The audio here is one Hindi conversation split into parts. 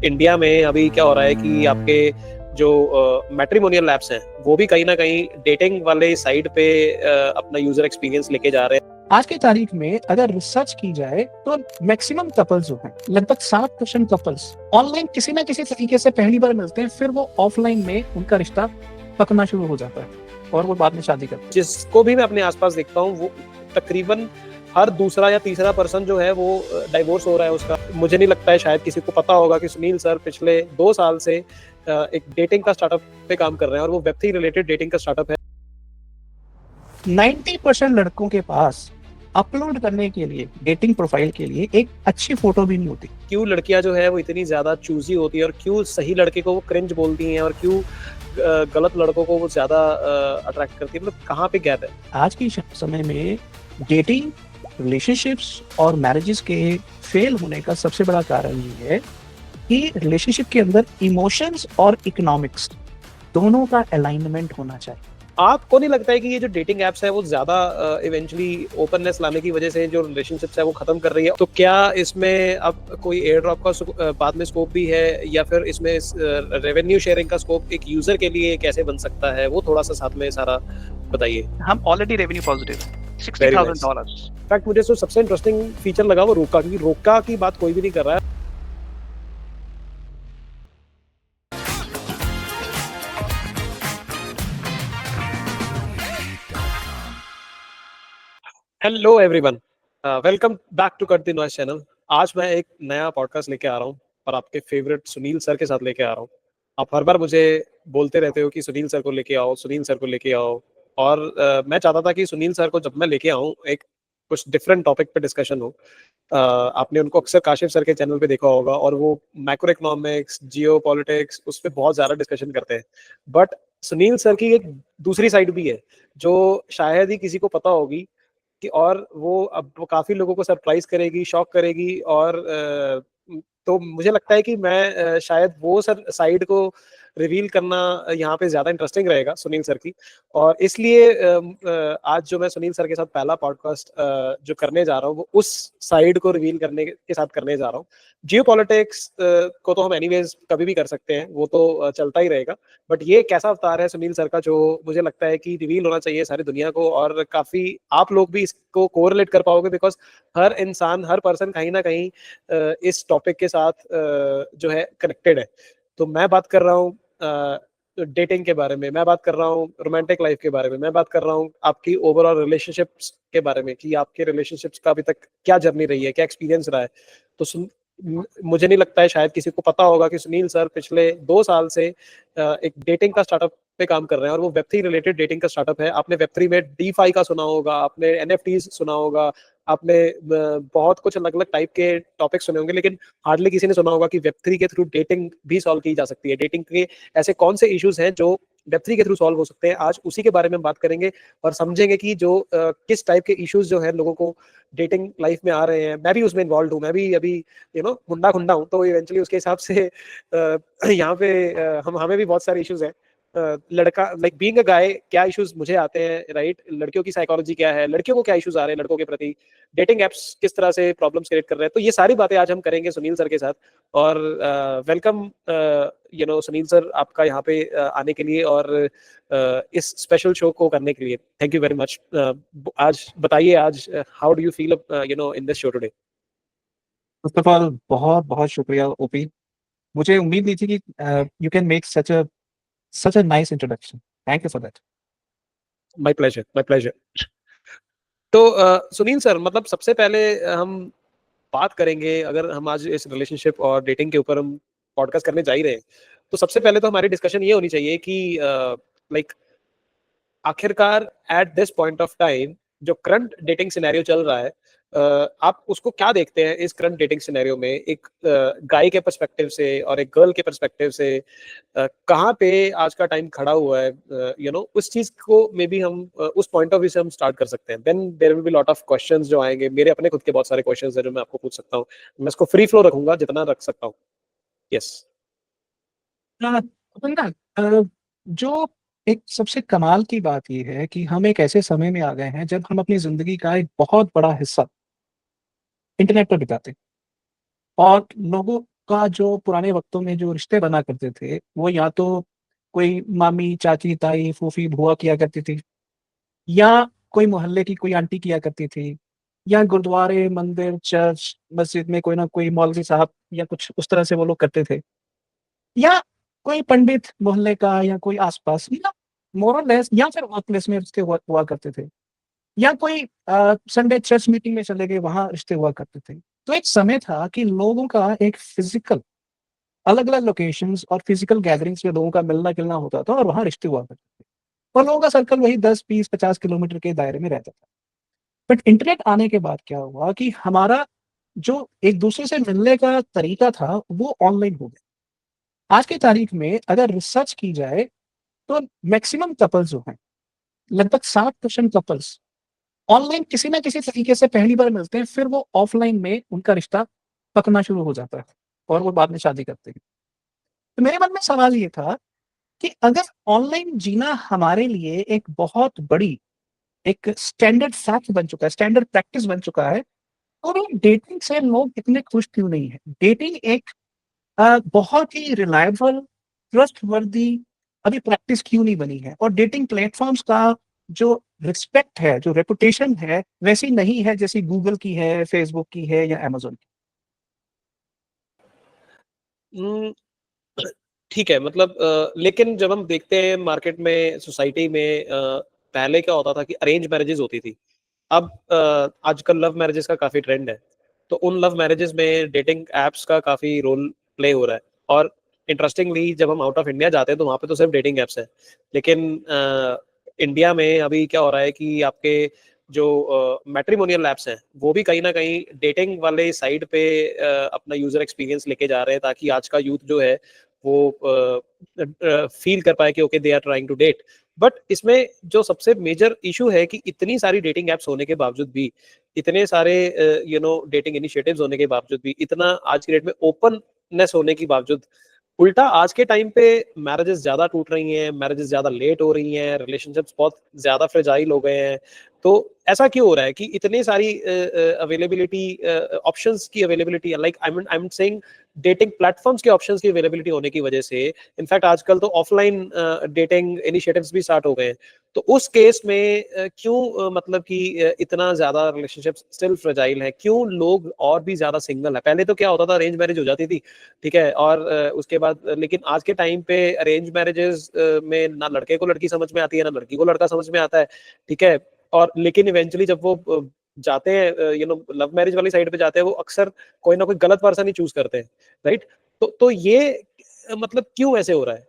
इंडिया में अभी क्या हो रहा है कि आपके जो मैट्रिमोनियल ऐप्स हैं वो भी कहीं ना कहीं डेटिंग वाले साइड पे अपना यूजर एक्सपीरियंस लेके जा रहे हैं। आज की तारीख में अगर रिसर्च की जाए तो मैक्सिमम कपल्स जो हैं, लगभग 60% कपल्स ऑनलाइन किसी ना किसी तरीके से पहली बार मिलते हैं, फिर वो ऑफलाइन में उनका रिश्ता पकना शुरू हो जाता है और वो बाद में शादी करते हैं। जिसको भी मैं अपने आसपास देखता हूँ वो तकरीबन हर दूसरा या तीसरा पर्सन जो है वो डाइवोर्स हो रहा है उसका। मुझे नहीं लगता है शायद किसी को पता होगा कि सुनील सर पिछले 2 साल से एक डेटिंग का स्टार्टअप पे काम कर रहे हैं और वो वेब3 रिलेटेड डेटिंग का स्टार्टअप है। 90% लड़कों के पास अपलोड करने के लिए, डेटिंग प्रोफाइल के लिए एक अच्छी फोटो भी नहीं होती। क्यों लड़कियां जो है वो इतनी ज्यादा चूजी होती है और क्यों सही लड़के को वो क्रिंज बोलती हैं और क्यों गलत लड़कों को वो ज्यादा अट्रैक्ट करती है, मतलब कहाँ पे गैप है? आज के समय में डेटिंग, रिलेशनशिप्स और मैरिजेस के फेल होने का सबसे बड़ा कारण ये है कि रिलेशनशिप के अंदर इमोशंस और इकोनॉमिक्स दोनों का अलाइनमेंट होना चाहिए। आपको नहीं लगता है कि ये जो डेटिंग एप्स है वो ज्यादा इवेंचुअली ओपननेस लाने की वजह से जो रिलेशनशिप्स है वो खत्म कर रही है? तो क्या इसमें अब कोई एयर ड्रॉप का बाद में स्कोप भी है या फिर इसमें रेवेन्यू शेयरिंग का स्कोप एक यूजर के लिए कैसे बन सकता है, वो थोड़ा सा साथ में सारा बताइए। हम ऑलरेडी रेवेन्यू पॉजिटिव $60,000। इनफैक्ट मुझे तो सबसे इंटरेस्टिंग फीचर लगा वो रोका, क्योंकि रोका की बात कोई भी नहीं कर रहा है। Hello everyone, welcome back to cut the noise channel. आज मैं एक नया पॉडकास्ट लेके आ रहा हूँ और आपके फेवरेट सुनील सर के साथ लेके आ रहा हूँ। आप हर बार मुझे बोलते रहते हो कि सुनील सर को लेके आओ, सुनील सर को लेके आओ, और मैं चाहता था कि सुनील सर को जब मैं लेके आऊँ एक कुछ डिफरेंट टॉपिक पे डिस्कशन हो। आपने उनको अक्सर काशिफ सर के चैनल पे देखा होगा और वो मैक्रो इकोनॉमिक्स, जियो पॉलिटिक्स उस पर बहुत ज़्यादा डिस्कशन करते हैं। बट सुनील सर की एक दूसरी साइड भी है जो शायद ही किसी को पता होगी कि, और वो काफी लोगों को सरप्राइज करेगी, शॉक करेगी। और तो मुझे लगता है कि मैं शायद वो सर साइड को रिवील करना यहाँ पे ज्यादा इंटरेस्टिंग रहेगा सुनील सर की। और इसलिए आज जो मैं सुनील सर के साथ पहला पॉडकास्ट जो करने जा रहा हूँ वो उस साइड को रिवील करने के साथ करने जा रहा हूँ। जियो पॉलिटिक्स को तो हम एनीवेज कभी भी कर सकते हैं, वो तो चलता ही रहेगा। बट ये कैसा अवतार है सुनील सर का जो मुझे लगता है कि रिवील होना चाहिए सारी दुनिया को, और काफी आप लोग भी इसको कोरिलेट कर पाओगे बिकॉज हर इंसान, हर पर्सन कहीं ना कहीं इस टॉपिक के साथ जो है कनेक्टेड है। तो मैं बात कर रहा हूँ डेटिंग के बारे में, मैं बात कर रहा हूँ रोमांटिक लाइफ के बारे में, मैं बात कर रहा हूँ आपकी ओवरऑल रिलेशनशिप्स के बारे में कि आपके रिलेशनशिप्स का अभी तक क्या जर्नी रही है, क्या एक्सपीरियंस रहा है। तो मुझे नहीं लगता है शायद किसी को पता होगा कि सुनील सर पिछले 2 साल से एक डेटिंग का स्टार्टअप पे काम कर रहे हैं और वो वेब3 रिलेटेड डेटिंग का स्टार्टअप है। आपने वेब3 में डीफाई का सुना होगा, आपने एनएफटीज सुना होगा, आपने बहुत कुछ अलग अलग टाइप के टॉपिक सुने होंगे, लेकिन हार्डली किसी ने सुना होगा कि वेब3 के थ्रू डेटिंग भी सॉल्व की जा सकती है। डेटिंग के ऐसे कौन से इश्यूज हैं जो वेब3 के थ्रू सॉल्व हो सकते हैं, आज उसी के बारे में हम बात करेंगे और समझेंगे कि जो किस टाइप के इश्यूज जो है लोगों को डेटिंग लाइफ में आ रहे हैं। मैं भी उसमें इन्वॉल्व हूँ, मैं भी अभी हुंडा खुंडा हूँ, तो इवेंचुअली उसके हिसाब से यहाँ पे हम हमें भी बहुत सारे इश्यूज हैं। लड़का लाइक बीइंग अ गाय, क्या इश्यूज मुझे आते हैं, राइट? लड़कियों की साइकोलॉजी क्या है, लड़कियों को क्या इश्यूज आ रहे हैं लड़कों के प्रति, डेटिंग एप्स किस तरह से प्रॉब्लम्स क्रिएट कर रहे हैं, तो ये सारी बातें आज हम करेंगे सुनील सर के साथ। और वेलकम सुनील सर आपका यहाँ पे आने के लिए और इस स्पेशल शो को करने के लिए थैंक यू वेरी मच। आज बताइए, आज how do you feel in this show today? First of all बहुत बहुत शुक्रिया ओपी। मुझे उम्मीद नहीं थी कि you can make such a nice introduction. Thank you for that. My pleasure, my pleasure. तो सुनील सर, मतलब सबसे पहले हम बात करेंगे, अगर हम आज इस रिलेशनशिप और डेटिंग के ऊपर हम पॉडकास्ट करने जा ही रहे हैं, तो सबसे पहले तो हमारी डिस्कशन ये होनी चाहिए कि लाइक आखिरकार at this point of time जो करंट डेटिंग सिनेरियो चल रहा है, आप उसको क्या देखते हैं इस करंट डेटिंग सिनेरियो में, एक गाय के पर्सपेक्टिव से और एक गर्ल के पर्सपेक्टिव से कहाँ पे आज का टाइम खड़ा हुआ है? उस चीज को मे बी हम उस पॉइंट ऑफ व्यू से हम स्टार्ट कर सकते हैं। Then there will be lot of questions जो आएंगे, मेरे अपने खुद के बहुत सारे क्वेश्चंस हैं जो मैं आपको पूछ सकता हूँ। मैं इसको फ्री फ्लो रखूंगा जितना रख सकता हूँ। यस। अपना जो एक सबसे कमाल की बात ये है कि हम एक ऐसे समय में आ गए हैं जब हम अपनी जिंदगी का एक बहुत बड़ा हिस्सा इंटरनेट पर बिताते हैं और लोगों का जो पुराने वक्तों में जो रिश्ते बना करते थे, वो या तो कोई मामी, चाची, ताई, फूफी, बुआ किया करती थी, या कोई मोहल्ले की कोई आंटी किया करती थी, या गुरुद्वारे, मंदिर, चर्च, मस्जिद में कोई ना कोई मौलवी साहब या कुछ उस तरह से वो लोग करते थे, या कोई पंडित मोहल्ले का या कोई आस-पास, या मोर और लेस, या फिर वर्क प्लेस में रिश्ते हुआ हुआ करते थे। या कोई संडे चर्च मीटिंग में चले गए, वहाँ रिश्ते हुआ करते थे। तो एक समय था कि लोगों का एक फिज़िकल अलग-अलग लोकेशंस और फिज़िकल गैदरिंग्स में लोगों का मिलना-जुलना होता था और वहाँ रिश्ते हुआ करते थे। और लोगों का सर्कल वही 10, 20, 50 किलोमीटर के दायरे में रहता था। बट इंटरनेट आने के बाद क्या हुआ कि हमारा जो एक-दूसरे से मिलने का तरीका था, वो ऑनलाइन हो गया। आज की तारीख में अगर रिसर्च की जाए, तो मैक्सिमम कपल्स जो हैं, लगभग 60% कपल्स ऑनलाइन किसी न किसी तरीके से पहली बार मिलते हैं, फिर वो ऑफलाइन में उनका रिश्ता पकना शुरू हो जाता है और वो बाद में शादी करते हैं। तो मेरे मन में सवाल ये था कि अगर ऑनलाइन जीना हमारे लिए एक बहुत बड़ी एक स्टैंडर्ड फैक्ट बन चुका है, स्टैंडर्ड प्रैक्टिस बन चुका है, तो फिर डेटिंग से लोग इतने खुश क्यों नहीं हैं? डेटिंग एक बहुत ही रिलायबल, ट्रस्टवर्दी अभी प्रैक्टिस क्यों नहीं बनी है? और डेटिंग प्लेटफ़ॉर्म्स का जो रिस्पेक्ट है, जो रेपुटेशन है, वैसी नहीं है जैसी गूगल की है, फेसबुक की है या अमेज़न की। उम, ठीक है, मतलब लेकिन जब हम देखते हैं मार्केट में, सोसाइटी में, पहले क्या होता था कि अरेंज मैरेजेज़ होती थी। अब आजकल लव मैरेजेज़ का काफ़ी ट्रेंड है। तो उन लव मैरेजेज़ में डेटिंग ऐप्स का काफ़ी रोल प्ले हो रहा है। और इंटरेस्टिंगली जब हम आउट ऑफ इंडिया जाते हैं तो वहाँ पे तो सिर्फ़ डेटिंग ऐप्स हैं। लेकिन इंडिया में अभी क्या हो रहा है कि आपके जो मैट्रिमोनियल ऐप्स हैं, वो भी कहीं न कहीं डेटिंग वाले साइड पे अपना यूज़र एक्सपीरियंस लेके जा रहे हैं, ताकि आज का यूथ जो है वो फ़ील कर पाए कि okay they are trying to date. But इसमें जो सबसे मेजर इश्यू है कि इतनी सारी डेटिंग ऐप्स होने के बावजूद भी, इतने सारे डेटिंग इनिशिएटिव्स होने के बावजूद भी, इतना आज की डेट में ओपननेस होने के बावजूद, उल्टा आज के टाइम पे मैरेजेस ज़्यादा टूट रही हैं, मैरेजेस ज़्यादा लेट हो रही हैं, रिलेशनशिप्स बहुत ज़्यादा फ्रेजाइल हो गए हैं। तो ऐसा क्यों हो रहा है कि इतनी सारी अवेलेबिलिटी, ऑप्शंस की availability, like I am saying dating platforms के ऑप्शंस की अवेलेबिलिटी होने की वजह से, इनफैक्ट आजकल तो ऑफलाइन डेटिंग इनिशिएटिव्स भी स्टार्ट हो गए हैं। तो उस केस में क्यों मतलब कि इतना ज़्यादा रिलेशनशिप स्टिल फ्रेजाइल है? क्यों लोग और भी ज़्यादा सिंगल है? पहले तो क्या होता था, अरेंज मैरिज हो जाती थी, ठीक है? और उसके बाद लेकिन आज के टाइम पे अरेंज मैरिजेज़ में ना लड़के को लड़की समझ में आती है, ना लड़की को लड़का समझ में आता है, ठीक है? और लेकिन इवेंचुअली जब वो जाते हैं लव मैरिज वाली साइड पे जाते हैं, वो अक्सर कोई ना कोई गलत पर्सन ही चूज़ करते हैं, राइट? तो ये मतलब क्यों ऐसे हो रहा है?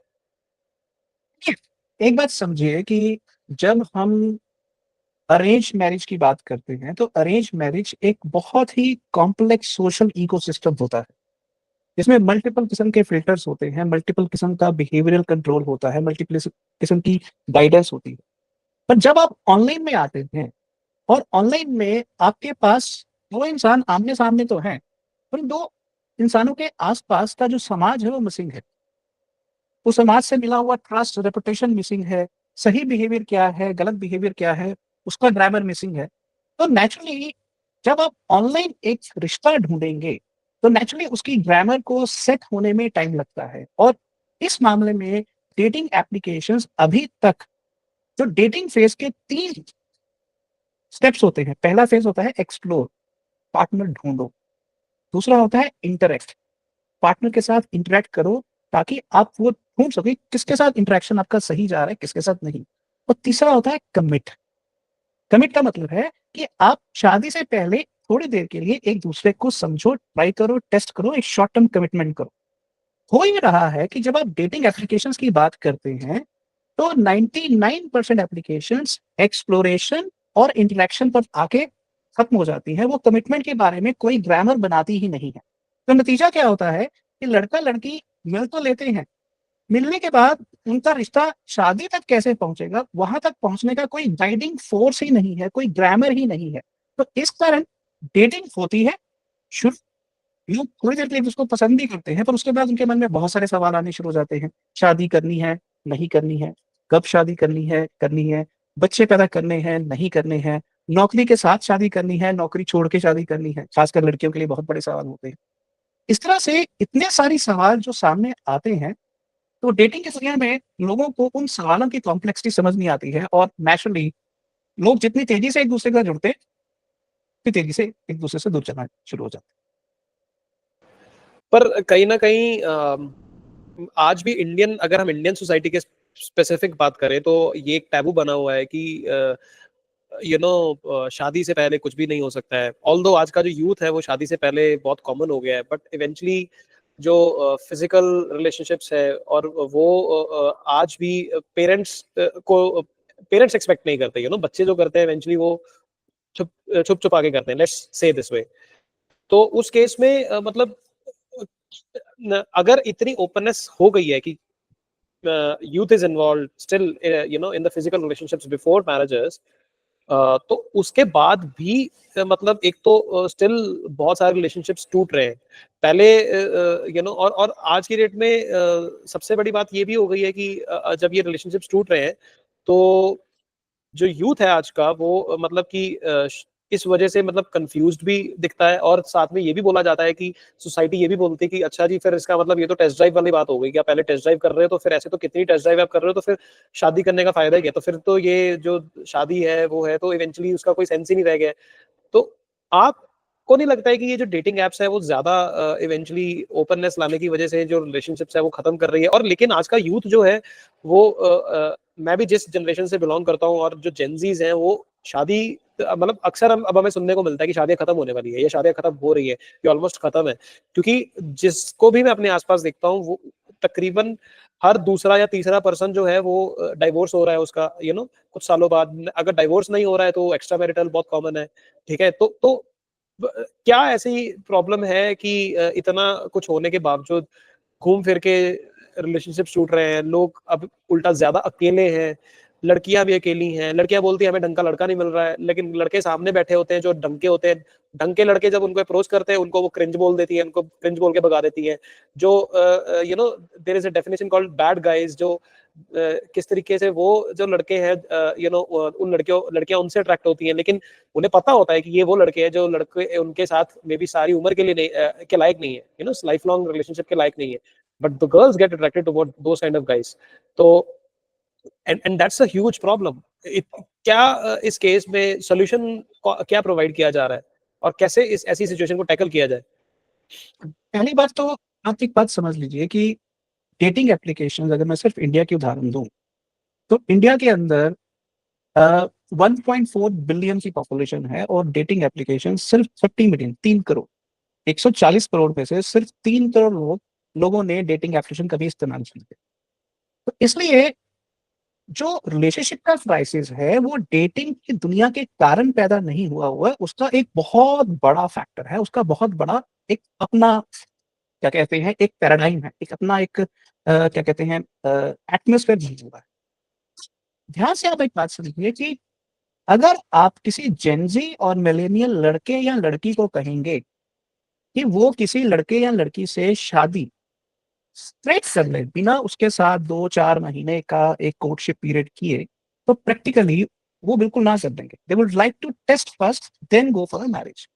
एक बात समझिए कि जब हम अरेंज मैरिज की बात करते हैं, तो अरेंज मैरिज एक बहुत ही कॉम्प्लेक्स सोशल इकोसिस्टम होता है, जिसमें मल्टीपल किस्म के फ़िल्टर्स होते हैं, मल्टीपल किस्म का बिहेवियरल कंट्रोल होता है, मल्टीपल किस्म की गाइडेंस होती है। पर जब आप ऑनलाइन में आते हैं और ऑनलाइन में आपके पास 2 इंसान आमने-सामने तो हैं, पर 2 इंसानों के आस-पास का जो समाज है वो मिसिंग है। उस समाज से मिला हुआ ट्रस्ट, रेपुटेशन मिसिंग है, सही बिहेवियर क्या है, गलत बिहेवियर क्या है, उसका ग्रामर मिसिंग है। तो नेचुरली जब आप ऑनलाइन एक रिश्ता ढूँढेंगे, तो नेचुरली उसकी ग्रामर को सेट होने में टाइम लगता है और इस मामले में डेटिंग एप्लीकेशंस अभी तक जो डेटिंग फेज़ के 3 स्टेप्स होते हैं। पहला फेज़ होता है एक्सप्लोर, पार्टनर ढूँढो। दूसरा होता है इंटरैक्ट, पार्टनर के साथ इंटरैक्ट करो ताकि आप वो ढूँढ सकें किसके साथ इंटरैक्शन आपका सही जा रहा है, किसके साथ नहीं। और तीसरा होता है कमिट। कमिट का मतलब है कि आप शादी से पहले थोड़ी देर के लिए एक-दूसरे को समझो, ट्राई करो, टेस्ट करो, एक शॉर्ट टर्म कमिटमेंट करो। हो ये रहा है कि जब आप डेटिंग एप्लीकेशंस की बात करते हैं, तो 99% एप्लीकेशंस एक्सप्लोरेशन और इंटरैक्शन पर आके खत्म हो जाती हैं। वो कमिटमेंट के बारे में कोई ग्रामर बनाती ही नहीं है। तो नतीजा क्या होता है कि लड़का-लड़की मिल तो लेते हैं, मिलने के बाद उनका रिश्ता शादी तक कैसे पहुँचेगा, वहाँ तक पहुँचने का कोई गाइडिंग फ़ोर्स ही नहीं है, कोई ग्रामर ही नहीं है। तो इस कारण डेटिंग होती है, शुरू लोग थोड़ी देर के लिए उसको पसंद भी करते हैं, पर उसके बाद उनके मन में बहुत सारे सवाल आने शुरू हो जाते हैं। शादी करनी है, नहीं करनी है? कब शादी करनी है, करनी है? बच्चे पैदा करने हैं, नहीं करने हैं? नौकरी के साथ शादी करनी है, नौकरी छोड़ के शादी करनी है? खासकर लड़कियों के लिए बहुत बड़े सवाल होते हैं। इस तरह से इतने सारी सवाल जो सामने आते हैं, तो डेटिंग की दुनिया में लोगों को उन सवालों की कॉम्प्लेक्सिटी समझ नहीं आती है और नेचुरली लोग जितनी तेज़ी से एक-दूसरे के साथ जुड़ते हैं, उतनी तेज़ी से एक-दूसरे से दूर चलना शुरू हो जाते हैं। पर कहीं न कहीं आज भी इंडियन अगर हम इंडियन सोसाइटी के स्पेसिफिक बात करें तो ये एक टैबू बना हुआ है कि शादी से पहले कुछ भी नहीं हो सकता है। ऑल्दो आज का जो यूथ है वो शादी से पहले बहुत कॉमन हो गया है, बट इवेंचुअली जो फिजिकल रिलेशनशिप्स है और वो आज भी पेरेंट्स एक्सपेक्ट नहीं करते, बच्चे जो करते हैं इवेंचुअली वो छुप-छुपा के करते हैं, लेट्स से दिस वे। तो उस केस में मतलब अगर इतनी ओपननेस हो गई है कि youth is involved still in the physical relationships before marriages, तो उसके बाद भी मतलब एक तो स्टिल बहुत सारे रिलेशनशिप्स टूट रहे हैं पहले, और आज की डेट में सबसे बड़ी बात ये भी हो गई है कि जब ये रिलेशनशिप्स टूट रहे हैं तो जो यूथ है आज का वो मतलब कि इस वजह से मतलब कंफ्यूज्ड भी दिखता है और साथ में ये भी बोला जाता है कि सोसाइटी ये भी बोलती है कि अच्छा जी फिर इसका मतलब ये तो टेस्ट ड्राइव वाली बात हो गई, क्या पहले टेस्ट ड्राइव कर रहे हो तो फिर ऐसे तो कितनी टेस्ट ड्राइव आप कर रहे हो तो फिर शादी करने का फायदा ही क्या, तो फिर तो ये जो शादी है वो है तो इवेंचुअली उसका कोई सेंस ही नहीं रह गया है। तो आपको नहीं लगता है कि ये जो डेटिंग एप्स है वो ज्यादा इवेंचुअली ओपननेस लाने की वजह से जो रिलेशनशिप्स है वो खत्म कर रही है, और लेकिन आज का यूथ जो है वो मैं भी जिस जनरेशन से बिलोंग करता हूँ और जो जेनजीज हैं वो शादी मतलब अक्सर हम अब हमें सुनने को मिलता है कि शादियां खत्म होने वाली है या शादियां खत्म हो रही है, ये ऑलमोस्ट खत्म है, क्योंकि जिसको भी मैं अपने आसपास देखता हूँ वो तकरीबन हर दूसरा या तीसरा पर्सन जो है वो डाइवोर्स हो रहा है उसका, कुछ सालों बाद। अगर डाइवोर्स नहीं हो रहा है तो एक्स्ट्रा मैरिटल बहुत कॉमन है। ठीक है, तो क्या ऐसी प्रॉब्लम है कि इतना कुछ होने के बावजूद घूम फिर के रिलेशनशिप्स टूट रहे हैं, लोग अब उल्टा ज्यादा अकेले हैं, लड़कियां भी अकेली हैं, लड़कियां बोलती हैं हमें ढंग का लड़का नहीं मिल रहा है, लेकिन लड़के सामने बैठे होते हैं जो ढंग के होते हैं, ढंग के लड़के जब उनको अप्रोच करते हैं उनको वो क्रिंज बोल देती है, उनको क्रिंज बोल के भगा देती है। जो there is a definition called bad guys, जो किस तरीके से वो जो लड़के हैं उन लड़कियां उनसे अट्रैक्ट होती हैं, लेकिन उन्हें पता होता है कि ये वो लड़के हैं जो लड़के उनके साथ मे बी सारी उम्र के लिए नहीं के लायक नहीं है, लाइफ लॉन्ग रिलेशनशिप के लायक नहीं है, but the girls get attracted toward those kind of guys. तो and that's a huge problem. क्या इस केस में सॉल्यूशन क्या प्रोवाइड किया जा रहा है और कैसे इस ऐसी सिचुएशन को टैकल किया जाए? पहली बात तो आप एक बात समझ लीजिए कि डेटिंग एप्लीकेशंस अगर मैं सिर्फ इंडिया की उदाहरण दूँ, तो इंडिया के अंदर 1.4 बिलियन की पॉपुलेशन है और डेटिंग एप्लीकेशन सिर्फ 30 मिलियन 3 करोड़ 140 करोड़ में से सिर्फ 3 करोड़ लोगों ने डेटिंग एप्लीकेशन कभी इस्तेमाल की है। तो इसलिए जो रिलेशनशिप का क्राइसिस है वो डेटिंग की दुनिया के कारण पैदा नहीं हुआ है, उसका एक बहुत बड़ा फैक्टर है, उसका बहुत बड़ा एक अपना क्या कहते हैं एक पैराडाइम है, एक अपना एक क्या कहते हैं एटमॉस्फेयर बना हुआ है। ध्यान से आप एक बात समझिए कि अगर आप किसी जेन ज़ी और मिलेनियल लड़के या लड़की को कहेंगे कि वो किसी लड़के या लड़की से शादी स्ट्रेट कर ले, बिना उसके साथ 2-4 महीने का एक कोर्टशिप पीरियड किए, तो प्रैक्टिकली वो बिल्कुल ना कर देंगे। They would like to test first then go for a marriage.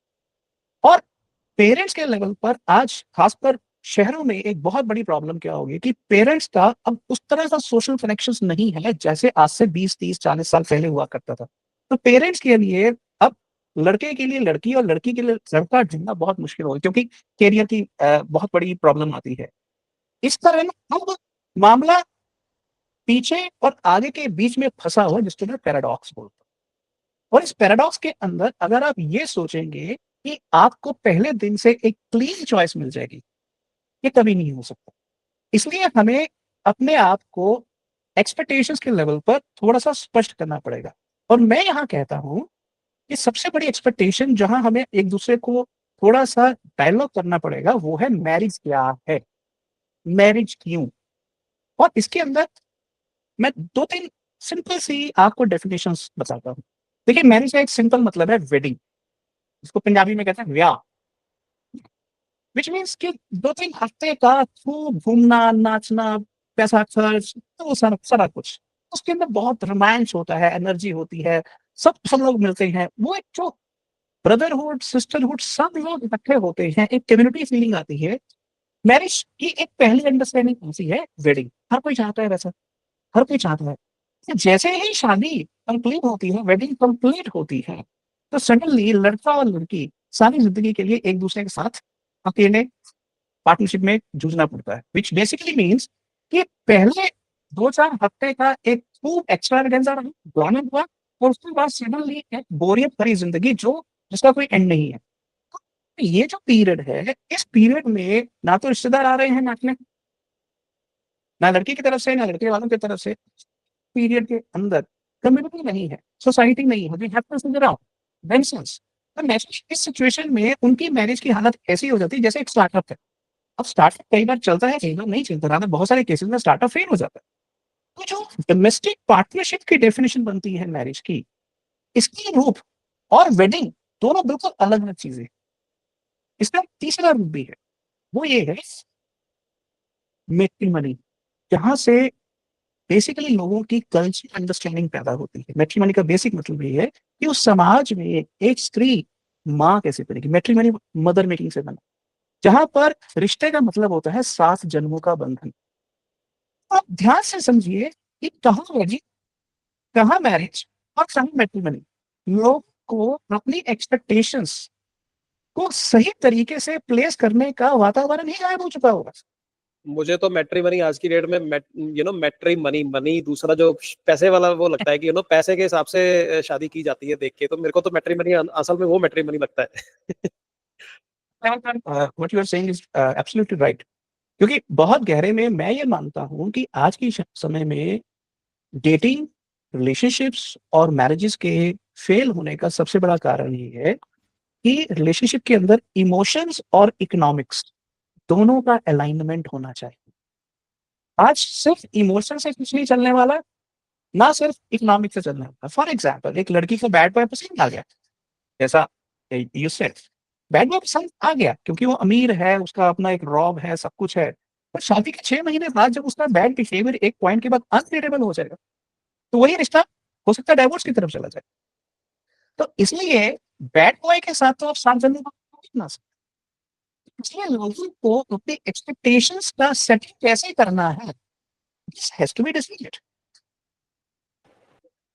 और पेरेंट्स के लेवल पर आज खासकर शहरों में एक बहुत बड़ी प्रॉब्लम क्या होगी कि पेरेंट्स का अब उस तरह का सोशल कनेक्शंस नहीं है जैसे आज से 20, 30, 40 साल पहले हुआ करता था। तो पेरेंट्स के लिए अब लड़के के लिए लड़की और लड़की के लिए लड़का ढूँढना बहुत मुश्किल होगा क्योंकि करियर की बहुत बड़ी प्रॉब्लम आती है। इस तरह ना अब मामला पीछे और आगे के बीच में फँसा हुआ है जिसको मैं पैराडॉक्स बोलता हूँ। और इस पैराडॉक्स के अंदर अगर आप ये सोचेंगे कि आपको पहले दिन से एक क्लीन चॉइस मिल जाएगी, ये कभी नहीं हो सकता। इसलिए हमें अपने आप को एक्सपेक्टेशंस के लेवल पर थोड़ा-सा स्पष्ट करना पड़ेगा। और मैं यहाँ कहता हूँ कि सबसे बड़ी एक्सपेक्टेशन जहाँ हमें एक-दूसरे को थोड़ा-सा डायलॉग करना पड़ेगा वो है मैरिज क्या है? मैरिज क्यों? और इसके अंदर मैं 2-3 सिंपल सी आपको डेफिनिशंस बताता हूँ। देखिए मैरिज का एक सिंपल मतलब है वेडिंग, इसको पंजाबी में कहते हैं ब्याह। व्हिच मीन्स कि 2-3 हफ्ते का खूब घूमना, नाचना, पैसा खर्च, तो सारा सारा कुछ। उसके अंदर बहुत रोमांस होता है, एनर्जी होती है, सब लोग मिलते हैं। वो एक जो ब्रदरहुड, सिस्टरहुड, सब लोग इकट्ठे होते हैं, एक कम्युनिटी फीलिंग आती है। मैरिज की एक पहली अंडरस्टैंडिंग कौन सी है? वेडिंग। हर कोई चाहता है वैसा, हर कोई चाहता है। तो जैसे ही शादी कंप्लीट होती है, वेडिंग कंप्लीट होती है, तो सडनली लड़का और लड़की सारी जिंदगी के लिए एक दूसरे के साथ अकेले पार्टनरशिप में जूझना पड़ता है, विच बेसिकली मीन्स कि पहले 2-4 हफ्ते का एक खूब एक्स्ट्रावेगेंजा रहा, एन्जॉयमेंट हुआ, और उसके बाद सडनली एक बोरियत भरी जिंदगी जो जिसका कोई एंड नहीं है। तो ये जो पीरियड है, इस पीरियड में ना तो रिश्तेदार आ रहे हैं नाचने, ना लड़की की तरफ से ना लड़के वालों की तरफ से। पीरियड के अंदर कम्युनिटी नहीं है, सोसाइटी नहीं है, they have to figure out themselves. तो नेचुरली इस सिचुएशन में उनकी मैरिज की हालत ऐसी हो जाती है जैसे एक स्टार्टअप है। अब स्टार्टअप कई बार चलता है, कई बार नहीं चलता, रादर बहुत सारे केसेस में स्टार्टअप फेल हो जाता है। तो जो डोमेस्टिक पार्टनरशिप की डेफिनेशन बनती है मैरिज की, इसकी रूप और वेडिंग दोनों बिल्कुल अलग अलग चीजें हैं। इसका तीसरा रूप भी है, वो ये है मैट्रिमनी, जहां से बेसिकली लोगों की कल्चरल अंडरस्टैंडिंग पैदा होती है। मैट्रिमनी का बेसिक मतलब ये है कि उस समाज में एक स्त्री माँ कैसे बनेगी। मैट्रिमनी मदर मेकिंग से बना, जहां पर रिश्ते का मतलब होता है 7 जन्मों का बंधन। आप ध्यान से समझिए कि कहाँ वेडिंग, कहाँ मैरिज और कहाँ मैट्रिमनी। लोग को अपनी एक्सपेक्टेशंस को सही तरीके से प्लेस करने का वातावरण ही गायब हो चुका होगा। मुझे तो मैट्रिमनी आज की डेट में मैट्री मनी मनी दूसरा जो पैसे वाला वो लगता है कि पैसे के हिसाब से शादी की जाती है देख के, तो मेरे को तो मैट्रिमनी असल में वो मैट्रिमनी लगता है। What you are saying is absolutely right. क्योंकि बहुत गहरे में मैं ये मानता हूँ कि आज के समय में डेटिंग, रिलेशनशिप्स और मैरिजेस के फेल होने का सबसे बड़ा कारण ये है कि रिलेशनशिप के अंदर इमोशंस और इकोनॉमिक्स दोनों का अलाइनमेंट होना चाहिए। आज सिर्फ इमोशन से कुछ नहीं चलने वाला, ना सिर्फ इकोनॉमिक से चलने वाला। फॉर एग्जाम्पल, एक लड़की को बैड बॉय पसंद आ गया, जैसा यू सेड, बैड बॉय पसंद आ गया क्योंकि वो अमीर है, उसका अपना एक रॉब है, सब कुछ है। पर शादी के 6 महीने बाद जब उसका बैड बिहेवियर एक पॉइंट के बाद अनक्रेडिबल हो जाएगा, तो वही रिश्ता हो सकता है डाइवोर्स की तरफ चला जाए। तो इसलिए बैड बॉय के साथ तो आप 7 जन्मों का बना सकते। इसलिए लोगों को अपने एक्सपेक्टेशंस का सेटिंग कैसे करना है, this has to be decided.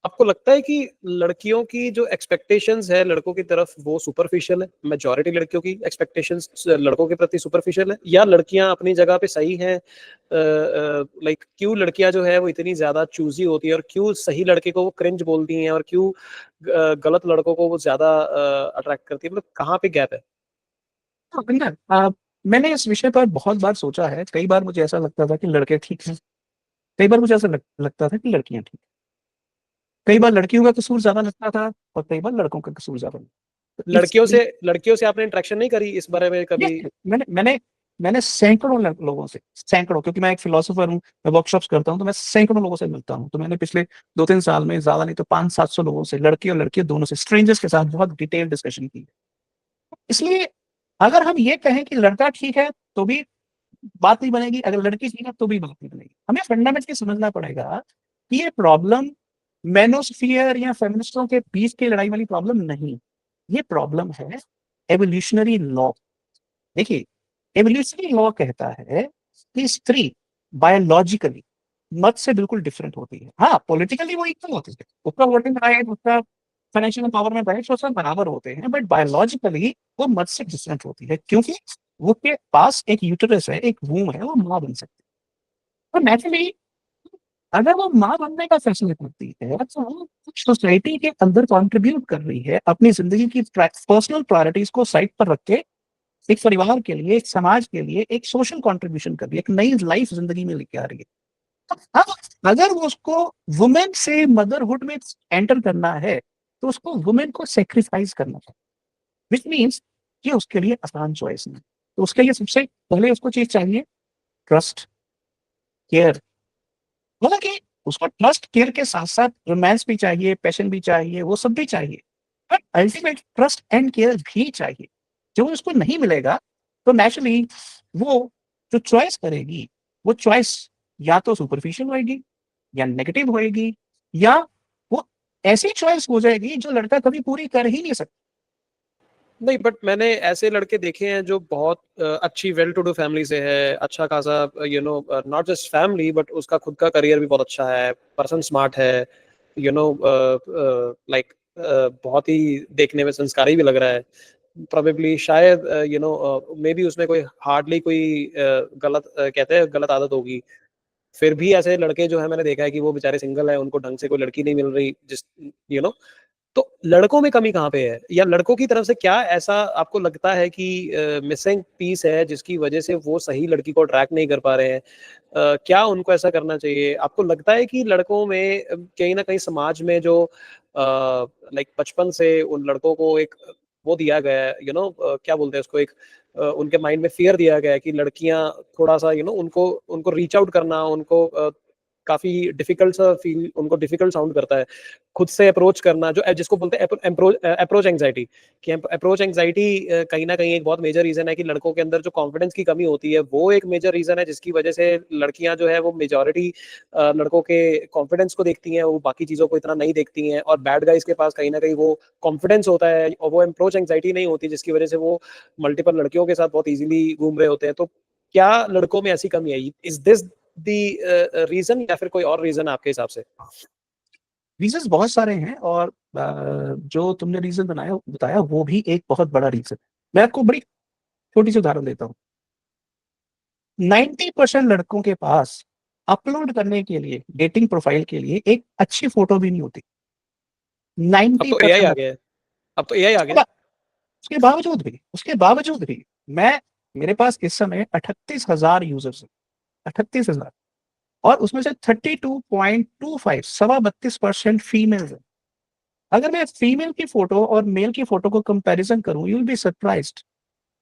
आपको लगता है कि लड़कियों की जो एक्सपेक्टेशंस है लड़कों की तरफ वो सुपरफिशियल है? मेजॉरिटी लड़कियों की एक्सपेक्टेशंस लड़कों के प्रति सुपरफिशियल है, या लड़कियां अपनी जगह पे सही हैं? लाइक क्यों लड़कियां जो है वो इतनी ज्यादा चूजी होती है, और क्यों सही लड़के को वो क्रिंज बोलती हैं, और क्यों गलत लड़कों को वो ज्यादा अट्रैक्ट करती है? मतलब कहाँ पे गैप है? हाँ, बिल्कुल। मैंने इस विषय पर बहुत बार सोचा है। कई बार मुझे ऐसा लगता था कि लड़के ठीक हैं, कई बार मुझे ऐसा लगता था कि लड़कियां ठीक। कई बार लड़कियों का कसूर ज्यादा लगता था और कई बार लड़कों का कसूर ज्यादा लगता। तो लड़कियों से आपने इंटरेक्शन नहीं करी इस बारे में कभी? yes, मैंने मैंने मैंने सैकड़ों लोगों से, सैकड़ों, क्योंकि मैं एक फिलोसोफर हूँ, मैं वर्कशॉप्स करता हूँ, तो मैं सैकड़ों लोगों से मिलता हूँ। तो मैंने पिछले 2-3 साल में ज्यादा नहीं तो 500-700 लोगों से, लड़के और लड़कियों दोनों से, स्ट्रेंजर्स के साथ बहुत डिटेल डिस्कशन की। इसलिए अगर हम ये कहें कि लड़का ठीक है तो भी बात नहीं बनेगी, अगर लड़की ठीक है तो भी बात नहीं बनेगी। हमें फंडामेंटली समझना पड़ेगा कि ये प्रॉब्लम मेनोस्फियर या फेमिनिस्टों के बीच की लड़ाई वाली प्रॉब्लम नहीं, ये प्रॉब्लम है एवोल्यूशनरी लॉ। देखिए, एवोल्यूशनरी लॉ कहता है कि स्त्री बायोलॉजिकली मर्द से बिल्कुल डिफरेंट होती है। हाँ, पॉलिटिकली वो इक्वल होती है, उसका वोटिंग राइट, उसका फाइनेंशियल एम्पावरमेंट राइट, वो सब बराबर होते हैं, बट बायोलॉजिकली वो मर्द से डिफरेंट होती है, क्योंकि वो के पास एक यूटेरस है, एक वूम है, वो माँ बन सकती है। तो नेचुरली अगर वो माँ बनने का फैसला करती है, तो वो सोसाइटी के अंदर कंट्रीब्यूट कर रही है, अपनी जिंदगी की पर्सनल प्रायोरिटीज को साइड पर रख के एक परिवार के लिए, एक समाज के लिए एक सोशल कंट्रीब्यूशन कर रही है, एक नई लाइफ जिंदगी में लेके आ रही है। तो अब अगर वो उसको वुमेन से मदरहुड में एंटर करना है, तो उसको वुमेन को सेक्रीफाइस करना है, विच मीन्स कि उसके लिए आसान चॉइस नहीं। तो उसके लिए सबसे पहले उसको चीज चाहिए ट्रस्ट, केयर। मतलब कि उसको ट्रस्ट केयर के साथ साथ रोमांस भी चाहिए, पैशन भी चाहिए, वो सब भी चाहिए, but ultimate trust and care भी चाहिए। जो उसको नहीं मिलेगा, तो नेचुरली वो जो चॉइस करेगी, वो चॉइस या तो सुपरफिशियल होएगी, या नेगेटिव होएगी, या वो ऐसी चॉइस हो जाएगी जो लड़का कभी पूरी कर ही नहीं सकता। नहीं, बट मैंने ऐसे लड़के देखे हैं जो बहुत अच्छी वेल टू डू फैमिली से है, अच्छा खासा, नॉट जस्ट फैमिली बट उसका खुद का करियर भी बहुत अच्छा है, पर्सन स्मार्ट है, यू नो लाइक बहुत ही देखने में संस्कारी भी लग रहा है। प्रोबेबली शायद मे बी उसमें कोई हार्डली कोई गलत कहते हैं गलत आदत होगी। फिर भी ऐसे लड़के जो है मैंने देखा है कि वो बेचारे सिंगल है, उनको ढंग से कोई लड़की नहीं मिल रही, जिस यू नो तो लड़कों में कमी कहाँ पे है, या लड़कों की तरफ से क्या ऐसा आपको लगता है कि मिसिंग पीस है जिसकी वजह से वो सही लड़की को ट्रैक नहीं कर पा रहे हैं? क्या उनको ऐसा करना चाहिए? आपको लगता है कि लड़कों में कहीं ना कहीं समाज में जो लाइक बचपन से उन लड़कों को एक वो दिया गया है, क्या बोलते हैं उसको, एक उनके माइंड में फियर दिया गया है कि लड़कियां थोड़ा सा उनको उनको रीच आउट करना, उनको काफी डिफिकल्ट सा फील, उनको डिफिकल्ट साउंड करता है खुद से अप्रोच करना, जो जिसको बोलते हैं अप्रोच एंग्जाइटी, कि अप्रोच एंग्जाइटी कहीं ना कहीं एक बहुत मेजर रीजन है कि लड़कों के अंदर जो कॉन्फिडेंस की कमी होती है, वो एक मेजर रीजन है जिसकी वजह से लड़कियां जो है वो मेजोरिटी लड़कों के कॉन्फिडेंस को देखती हैं, वो बाकी चीजों को इतना नहीं देखती हैं, और बैड गाइज के पास कहीं ना कहीं वो कॉन्फिडेंस होता है और वो अप्रोच एंग्जाइटी नहीं होती, जिसकी वजह से वो मल्टीपल लड़कियों के साथ बहुत इजीली घूम रहे होते हैं। तो क्या लड़कों में ऐसी कमी आई? इज दिस दी रीजन, या फिर कोई और रीजन आपके हिसाब से? रीजंस बहुत सारे हैं, और जो तुमने रीजन बताया वो भी एक बहुत बड़ा रीजन। मैं आपको बड़ी छोटी सी उदाहरण देता हूँ। 90% लड़कों के पास अपलोड करने के लिए, डेटिंग प्रोफाइल के लिए, एक अच्छी फोटो भी नहीं होती। अब नाइन्टी तो एआई आ परसेंट गया है। अब तो एआई आ उसके गया है। बाद उसके बावजूद भी मैं मेरे पास इस समय 38,000 यूजर्स हैं। 38,000, और उसमें से 32.25, 32% फीमेल है। अगर मैं फीमेल की फोटो और मेल की फोटो को कंपैरिजन करूं, you will be surprised.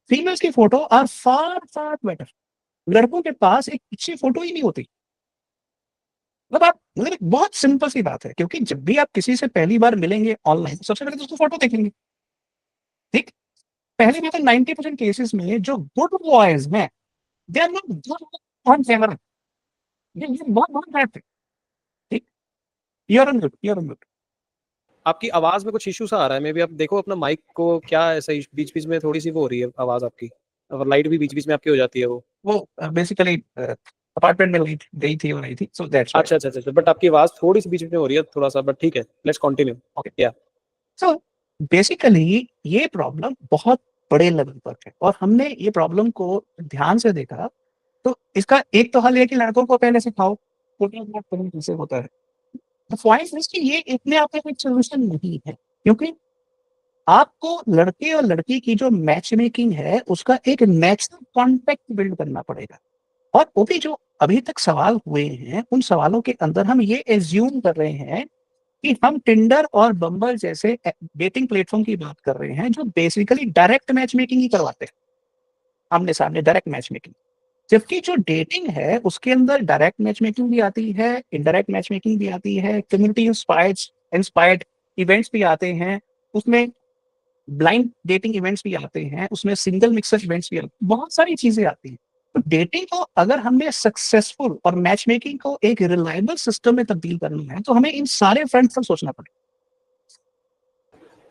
Females की photo are far far better. लड़कों के पास एक अच्छी फोटो ही नहीं होती। मतलब एक बहुत सिंपल सी बात है, क्योंकि जब भी आप किसी से पहली बार मिलेंगे ऑनलाइन, सबसे पहले तो उसको फोटो देखेंगे। ठीक। पहली बात है, 90% केसेस में जो गुड बॉयज हैं, they are not good on camera. ये बहुत बहुत बात है। ठीक। You're on good. आपकी आवाज में कुछ इशू सा आ रहा है, मे बी आप देखो अपना माइक को, क्या ऐसा बीच बीच में थोड़ी सी वो हो रही है आवाज आपकी, और लाइट भी बीच बीच में आपकी हो जाती है वो। वो बेसिकली अपार्टमेंट में गई थी और आई थी, सो दैट्स व्हाई। अच्छा अच्छा अच्छा, बट आपकी आवाज थोड़ी सी बीच बीच में हो रही है थोड़ा सा, बट ठीक है, लेट्स कंटिन्यू। ओके। या सो बेसिकली ये प्रॉब्लम बहुत बड़े लेवल पर है, और हमने ये प्रॉब्लम को ध्यान से देखा। तो इसका एक तो हल है कि लड़कों को पहले सिखाओ फोटोग्राफ करना कैसे होता है। द पॉइंट इज कि ये इतने आप में एक सोल्यूशन नहीं है, क्योंकि आपको लड़के और लड़की की जो मैच मेकिंग है उसका एक नेचुरल कॉन्टेक्ट बिल्ड करना पड़ेगा। और वो भी जो अभी तक सवाल हुए हैं, उन सवालों के अंदर हम ये एज्यूम कर रहे हैं कि हम टिंडर और बम्बल जैसे डेटिंग प्लेटफॉर्म की बात कर रहे हैं, जो बेसिकली डायरेक्ट मैच मेकिंग ही करवाते हैं, आमने सामने डायरेक्ट मैच मेकिंग। जबकि जो डेटिंग है उसके अंदर डायरेक्ट मैच मेकिंग भी आती है, इनडायरेक्ट मैच मेकिंग भी आती है, कम्युनिटी इंस्पायर्ड इवेंट्स भी आते हैं उसमें, ब्लाइंड डेटिंग इवेंट्स भी आते हैं उसमें, सिंगल मिक्सर इवेंट्स भी आते हैं, बहुत सारी चीजें आती हैं। तो डेटिंग को अगर हमने सक्सेसफुल और मैच मेकिंग को एक रिलायबल सिस्टम में तब्दील करना है, तो हमें इन सारे फ्रंट पर सोचना पड़ेगा।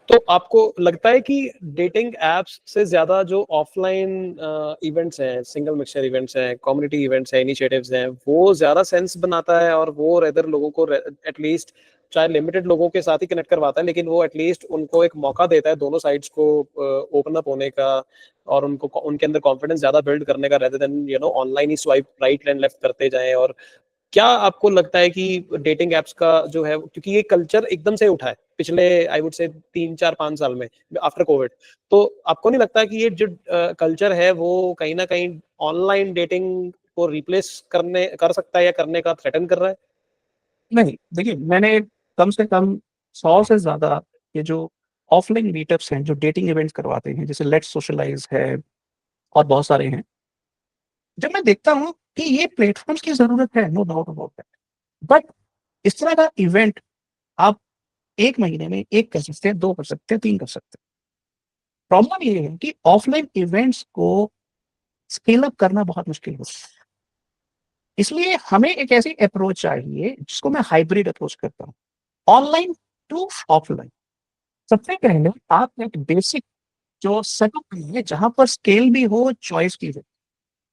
तो आपको लगता है कि डेटिंग एप्स से ज्यादा जो ऑफलाइन इवेंट्स हैं, सिंगल मिक्सचर इवेंट्स हैं, कम्युनिटी इवेंट्स हैं, इनिशिएटिव्स हैं, वो ज्यादा सेंस बनाता है, और वो रेदर लोगों को एटलीस्ट, चाहे लिमिटेड लोगों के साथ ही कनेक्ट करवाता है, लेकिन वो एटलीस्ट उनको एक मौका देता है दोनों साइड्स को ओपन अप होने का, और उनको उनके अंदर कॉन्फिडेंस ज्यादा बिल्ड करने का, rather than online he swipe right and left करते जाएं? और क्या आपको लगता है कि डेटिंग एप्स का जो है, क्योंकि ये कल्चर एकदम से उठा है पिछले आई वुड से 3 4 5 साल में आफ्टर कोविड, तो आपको नहीं लगता कि ये जो कल्चर है वो कहीं ना कहीं ऑनलाइन डेटिंग को रिप्लेस करने कर सकता है, या करने का थ्रेटन कर रहा है? नहीं, देखिए, मैंने कम से कम 100 से ज्यादा ये जो ऑफलाइन मीटअप्स हैं जो डेटिंग इवेंट्स करवाते हैं, जैसे लेट्स सोशलाइज है और बहुत सारे हैं, जब मैं देखता हूँ कि ये प्लेटफॉर्म्स की जरूरत है, no doubt about that, but इस तरह का इवेंट आप एक महीने में एक कर सकते हैं, दो कर सकते हैं, तीन कर सकते हैं। प्रॉब्लम ये है कि ऑफलाइन इवेंट्स को स्केल अप करना बहुत मुश्किल होता है। इसलिए हमें एक ऐसी अप्रोच चाहिए जिसको मैं हाइब्रिड अप्रोच करता हूँ, ऑनलाइन टू ऑफलाइन। सबसे पहले आप एक बेसिक जो सेटअप है जहां पर स्केल भी हो, चॉइस भी हो,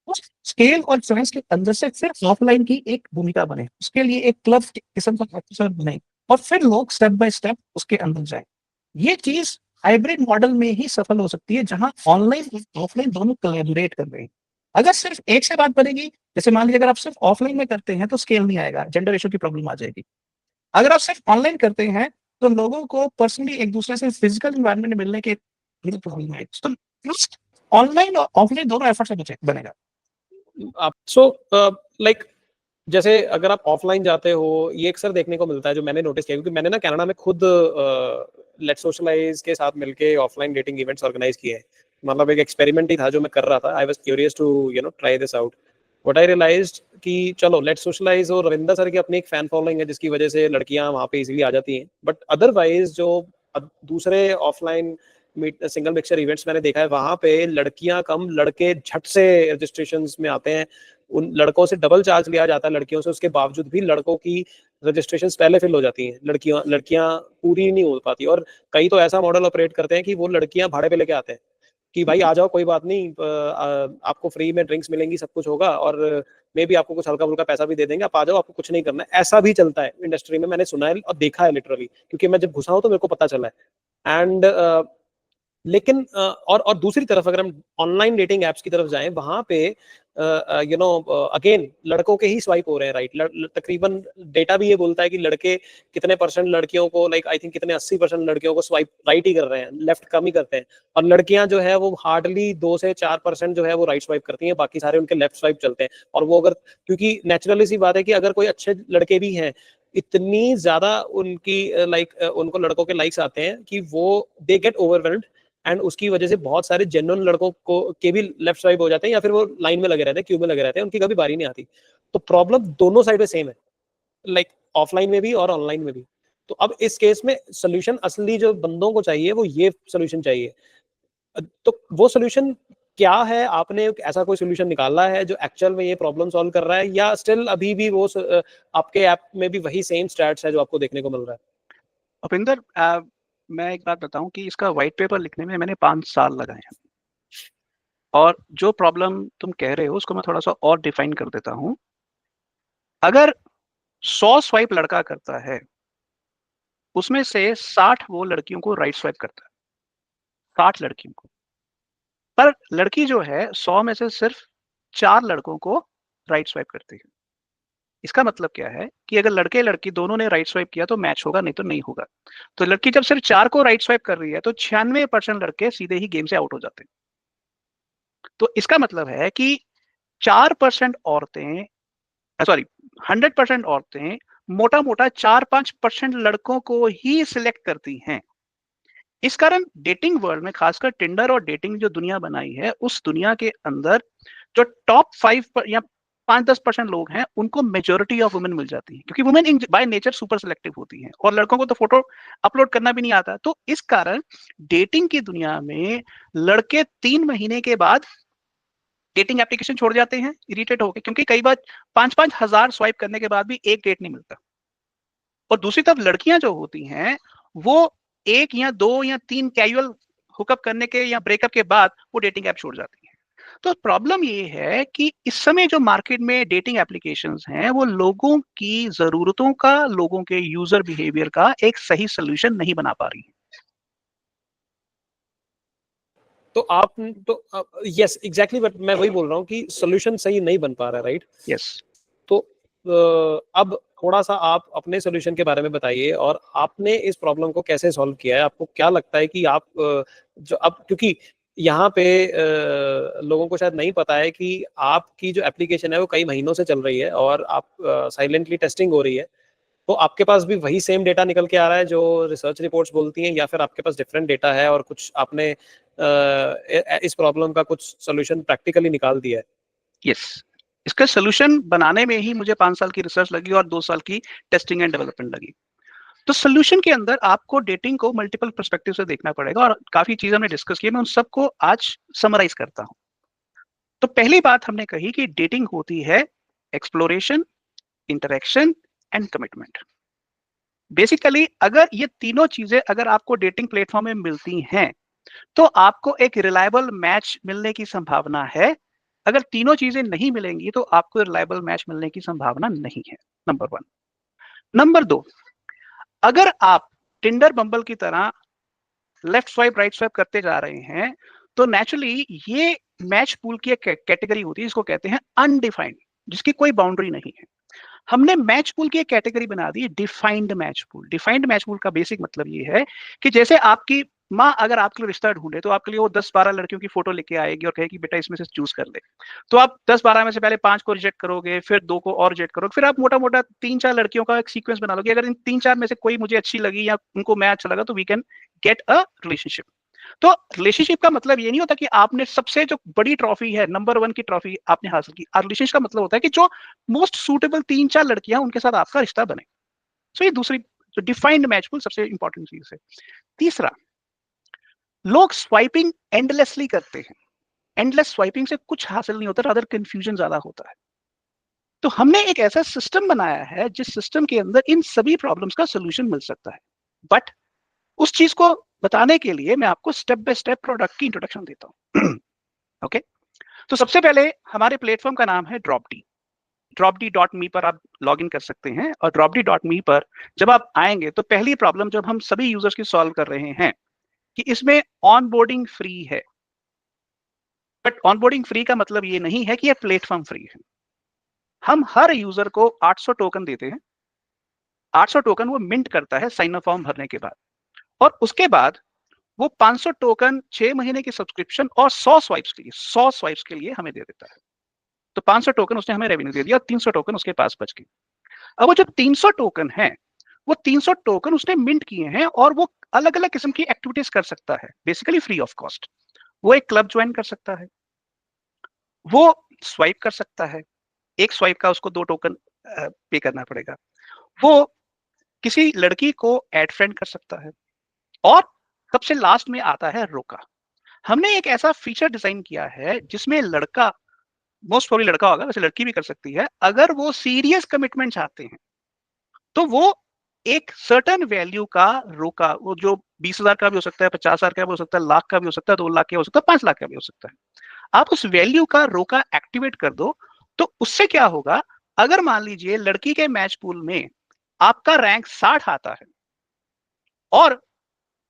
उस स्केल और चॉइस के अंदर से फिर ऑफलाइन की एक भूमिका बने, उसके लिए एक क्लब किस्म का एपिसोड बने और फिर लोग स्टेप बाय स्टेप उसके अंदर जाए। ये चीज हाइब्रिड मॉडल में ही सफल हो सकती है, जहां ऑनलाइन और ऑफलाइन दोनों कोलैबोरेट कर रहे हैं। अगर सिर्फ एक से बात बनेगी, जैसे मान लीजिए अगर आप सिर्फ ऑफलाइन में करते हैं तो स्केल नहीं आएगा, जेंडर रेशो की प्रॉब्लम आ जाएगी। अगर आप सिर्फ ऑनलाइन करते हैं तो लोगों को पर्सनली एक दूसरे से फिजिकल इन्वायरमेंट में मिलने के लिए प्रॉब्लम आएगी। तो ऑनलाइन और ऑफलाइन दोनों एफर्ट से बनेगा। आप सो लाइक जैसे अगर आप ऑफलाइन जाते हो, ये अक्सर देखने को मिलता है जो मैंने नोटिस किया, क्योंकि मैंने ना कनाडा में खुद लेट्स सोशलाइज के साथ मिलके ऑफलाइन डेटिंग इवेंट्स ऑर्गेनाइज किए हैं। मतलब एक एक्सपेरिमेंट ही था जो मैं कर रहा था। I was curious to try this out. What I realised कि चलो लेट्स सोशलाइज और रविंदर सर की अपनी एक फैन फॉलोइंग है जिसकी वजह से लड़कियां वहां पे इजीली आ जाती हैं, बट अदरवाइज जो दूसरे ऑफलाइन सिंगल मिक्सचर इवेंट्स मैंने देखा है, वहां पे लड़कियां कम लड़के झट से रजिस्ट्रेशन में आते हैं। उन लड़कों से डबल चार्ज लिया जाता है लड़कियों से, उसके बावजूद भी लड़कों की रजिस्ट्रेशन पहले फिल हो जाती हैं, लड़कियां पूरी नहीं हो पाती। और कई तो ऐसा मॉडल ऑपरेट करते हैं कि वो लड़कियां भाड़े पे लेके आते हैं कि भाई आ जाओ, कोई बात नहीं, आपको फ्री में ड्रिंक्स मिलेंगी, सब कुछ होगा, और मे भी आपको कुछ हल्का फुल्का पैसा भी दे देंगे, आप आ जाओ, आपको कुछ नहीं करना है। ऐसा भी चलता है इंडस्ट्री में, मैंने सुना है और देखा है लिटरली, क्योंकि मैं जब घुसा हूं तो मेरे को पता चला है। एंड लेकिन और दूसरी तरफ अगर हम ऑनलाइन डेटिंग एप्स की तरफ जाएं, वहां पे अगेन लड़कों के ही स्वाइप हो रहे हैं, राइट। तकरीबन डेटा भी ये बोलता है कि लड़के कितने परसेंट लड़कियों को, लाइक आई थिंक कितने 80% लड़कियों को स्वाइप राइट ही कर रहे हैं, लेफ्ट कम ही करते हैं। और लड़कियां जो है वो हार्डली 2 से 4% जो है वो राइट स्वाइप करती हैं, बाकी सारे उनके लेफ्ट स्वाइप चलते हैं। और वो अगर, क्योंकि नेचुरली सी बात है कि अगर कोई अच्छे लड़के भी हैं, इतनी ज्यादा उनकी उनको लड़कों के लाइक्स आते हैं कि वो दे गेट ओवरवेल्म्ड, एंड उसकी वजह से बहुत सारे जेन्युइन लड़कों को के भी लेफ्ट स्वाइप हो जाते हैं, या फिर वो लाइन में लगे रहते हैं, क्यू में लगे रहते हैं, उनकी कभी बारी नहीं आती। तो प्रॉब्लम दोनों साइड पे सेम है, लाइक ऑफलाइन में भी और ऑनलाइन में भी। तो अब इस केस में सोल्यूशन असली जो बंदों को चाहिए वो ये सोल्यूशन चाहिए। तो वो सोल्यूशन क्या है? आपने ऐसा कोई सोल्यूशन निकाला है जो एक्चुअल में ये प्रॉब्लम सॉल्व कर रहा है, या स्टिल अभी भी वो आपके ऐप में भी वही सेम स्टैट्स है जो आपको देखने को मिल रहा है? उपिंदर, मैं एक बात बताऊं कि इसका व्हाइट पेपर लिखने में मैंने 5 साल लगाए हैं। और जो प्रॉब्लम तुम कह रहे हो उसको मैं थोड़ा सा और डिफाइन कर देता हूं। अगर 100 स्वाइप लड़का करता है, उसमें से 60 वो लड़कियों को राइट स्वाइप करता है, 60 लड़कियों को। पर लड़की जो है 100 में से सिर्फ 4 लड़कों को राइट स्वाइप करती है। इसका मतलब क्या है कि अगर लड़के लड़की दोनों ने राइट स्वाइप किया तो मैच होगा, नहीं तो नहीं होगा। तो लड़की जब सिर्फ 4 को राइट स्वाइप कर रही है तो 96% लड़के सीधे ही गेम से आउट हो जाते हैं। तो इसका मतलब है कि 4% औरतें, सॉरी 100% औरतें मोटा मोटा 4-5% लड़कों को ही सिलेक्ट करती हैं। इस कारण डेटिंग वर्ल्ड में, खासकर टिंडर और डेटिंग जो दुनिया बनाई है, उस दुनिया के अंदर जो टॉप 5 या 5-10% लोग हैं, उनको मेजोरिटी ऑफ वुमेन मिल जाती है, क्योंकि women by nature super selective होती हैं और लड़कों को तो फोटो अपलोड करना भी नहीं आता। तो इस कारण डेटिंग की दुनिया में लड़के 3 महीने के बाद डेटिंग एप्लीकेशन छोड़ जाते हैं इरिटेट होकर, क्योंकि कई बार 5-5 हजार स्वाइप करने के बाद भी एक डेट नहीं मिलता। और दूसरी तरफ लड़कियां जो होती हैं, वो 1 या 2 या 3 कैजुअल हुकअप करने के या ब्रेकअप के बाद वो डेटिंग ऐप छोड़ जाती हैं। तो प्रॉब्लम ये है कि इस समय जो मार्केट में डेटिंग एप्लीकेशंस हैं, वो लोगों की जरूरतों का, लोगों के यूजर बिहेवियर का एक सही सोल्यूशन नहीं बना पा रही है। तो आप तो यस एग्जैक्टली, बट मैं वही बोल रहा हूँ कि सोल्यूशन सही नहीं बन पा रहा, राइट? यस। तो अब थोड़ा सा आप अपने सोल्यूशन के बारे में बताइए, और आपने इस प्रॉब्लम को कैसे सॉल्व किया है? आपको क्या लगता है कि आप जो अब, क्योंकि यहाँ पे लोगों को शायद नहीं पता है कि आपकी जो एप्लीकेशन है वो कई महीनों से चल रही है और आप साइलेंटली टेस्टिंग हो रही है। तो आपके पास भी वही सेम डेटा निकल के आ रहा है जो रिसर्च रिपोर्ट्स बोलती हैं, या फिर आपके पास डिफरेंट डेटा है और कुछ आपने इस प्रॉब्लम का कुछ सोल्यूशन प्रैक्टिकली निकाल दिया है? यस, इसका सोल्यूशन बनाने में ही मुझे 5 साल की रिसर्च लगी और 2 साल की टेस्टिंग एंड डेवलपमेंट लगी। तो सोल्यूशन के अंदर आपको डेटिंग को मल्टीपल पर्सपेक्टिव से देखना पड़ेगा, और काफी चीजें हमने डिस्कस की, मैं उन सबको आज समराइज करता हूं। तो पहली बात हमने कही कि डेटिंग होती है exploration, interaction and commitment. Basically अगर ये तीनों चीजें अगर आपको डेटिंग प्लेटफॉर्म में मिलती हैं, तो आपको एक रिलायबल मैच मिलने की संभावना है। अगर तीनों चीजें नहीं मिलेंगी तो आपको रिलायबल मैच मिलने की संभावना नहीं है, नंबर 1। नंबर 2, अगर आप टिंडर बम्बल की तरह लेफ्ट स्वाइप राइट स्वाइप करते जा रहे हैं, तो नेचुरली ये मैच पूल की एक कैटेगरी होती है, इसको कहते हैं अनडिफाइंड, जिसकी कोई बाउंड्री नहीं है। हमने मैच पूल की एक कैटेगरी बना दी defined match pool. Defined match pool का बेसिक मतलब ये है कि जैसे आपकी माँ अगर आपके लिए रिश्ता ढूंढे तो आपके लिए वो 10-12 लड़कियों की फोटो लेके आएगी और कहेगी बेटा इसमें से चूज कर ले। तो आप 10-12 में से पहले 5 को रिजेक्ट करोगे, फिर 2 को और रिजेक्ट करोगे, फिर आप मोटा मोटा 3-4 लड़कियों का एक सीक्वेंस बना लोगे। अगर इन 3-4 में से कोई मुझे अच्छी लगी या उनको मैं अच्छा लगा तो we can get a relationship. तो रिलेशनशिप का मतलब ये नहीं होता कि आपने सबसे जो बड़ी ट्रॉफी है, नंबर 1 की ट्रॉफी आपने हासिल की। रिलेशनशिप का मतलब होता है कि जो मोस्ट सूटेबल 3-4 लड़कियां उनके साथ आपका रिश्ता बने। सो ये दूसरी जो डिफाइंड मैच पूल सबसे इंपॉर्टेंट चीज है। तीसरा, लोग स्वाइपिंग एंडलेसली करते हैं। एंडलेस स्वाइपिंग से कुछ हासिल नहीं होता, रादर कंफ्यूजन ज्यादा होता है। तो हमने एक ऐसा सिस्टम बनाया है जिस सिस्टम के अंदर इन सभी प्रॉब्लम्स का सोल्यूशन मिल सकता है। बट उस चीज को बताने के लिए मैं आपको स्टेप बाय स्टेप प्रोडक्ट की इंट्रोडक्शन देता हूं। ओके, तो सबसे पहले हमारे प्लेटफॉर्म का नाम है ड्रॉपडी। dropd.me पर आप लॉग इन कर सकते हैं और dropd.me पर जब आप आएंगे तो पहली प्रॉब्लम जब हम सभी यूजर्स की सॉल्व कर रहे हैं कि इसमें ऑनबोर्डिंग फ्री है। बट ऑनबोर्डिंग फ्री का मतलब ये नहीं है कि ये प्लेटफॉर्म फ्री है। हम हर यूजर को 800 टोकन देते हैं। 800 टोकन वो मिंट करता है साइन अप फॉर्म भरने के बाद, और उसके बाद वो 500 टोकन 6 महीने की सब्सक्रिप्शन और 100 स्वाइप्स के लिए हमें दे देता है। तो 500 टोकन उसने हमें रेवेन्यू दे दिया और 300 टोकन उसके पास बच गए। अब वो जो 300 टोकन है, वो 300 टोकन उसने मिंट किए हैं और वो अलग अलग किस्म की एक्टिविटीज कर सकता है, बेसिकली फ्री ऑफ कॉस्ट। वो एक क्लब ज्वाइन कर सकता है, वो स्वाइप कर सकता है, एक स्वाइप का उसको 2 टोकन पे करना पड़ेगा, वो किसी लड़की को एड फ्रेंड कर सकता है, और सबसे लास्ट में आता है रोका। हमने एक ऐसा फीचर डिजाइन किया है जिसमें लड़का, मोस्ट प्रोबेबली लड़का होगा, वैसे लड़की भी कर सकती है, अगर वो सीरियस कमिटमेंट चाहते हैं तो वो एक सर्टेन वैल्यू का रोका, वो जो 20,000 का भी हो सकता है, 50,000 का भी हो सकता है, लाख का भी हो सकता है, 2 लाख का हो सकता है, 5 लाख का भी हो सकता है, आप उस वैल्यू का रोका एक्टिवेट कर दो। तो उससे क्या होगा, अगर मान लीजिए लड़की के मैच पूल में आपका रैंक 60 आता है और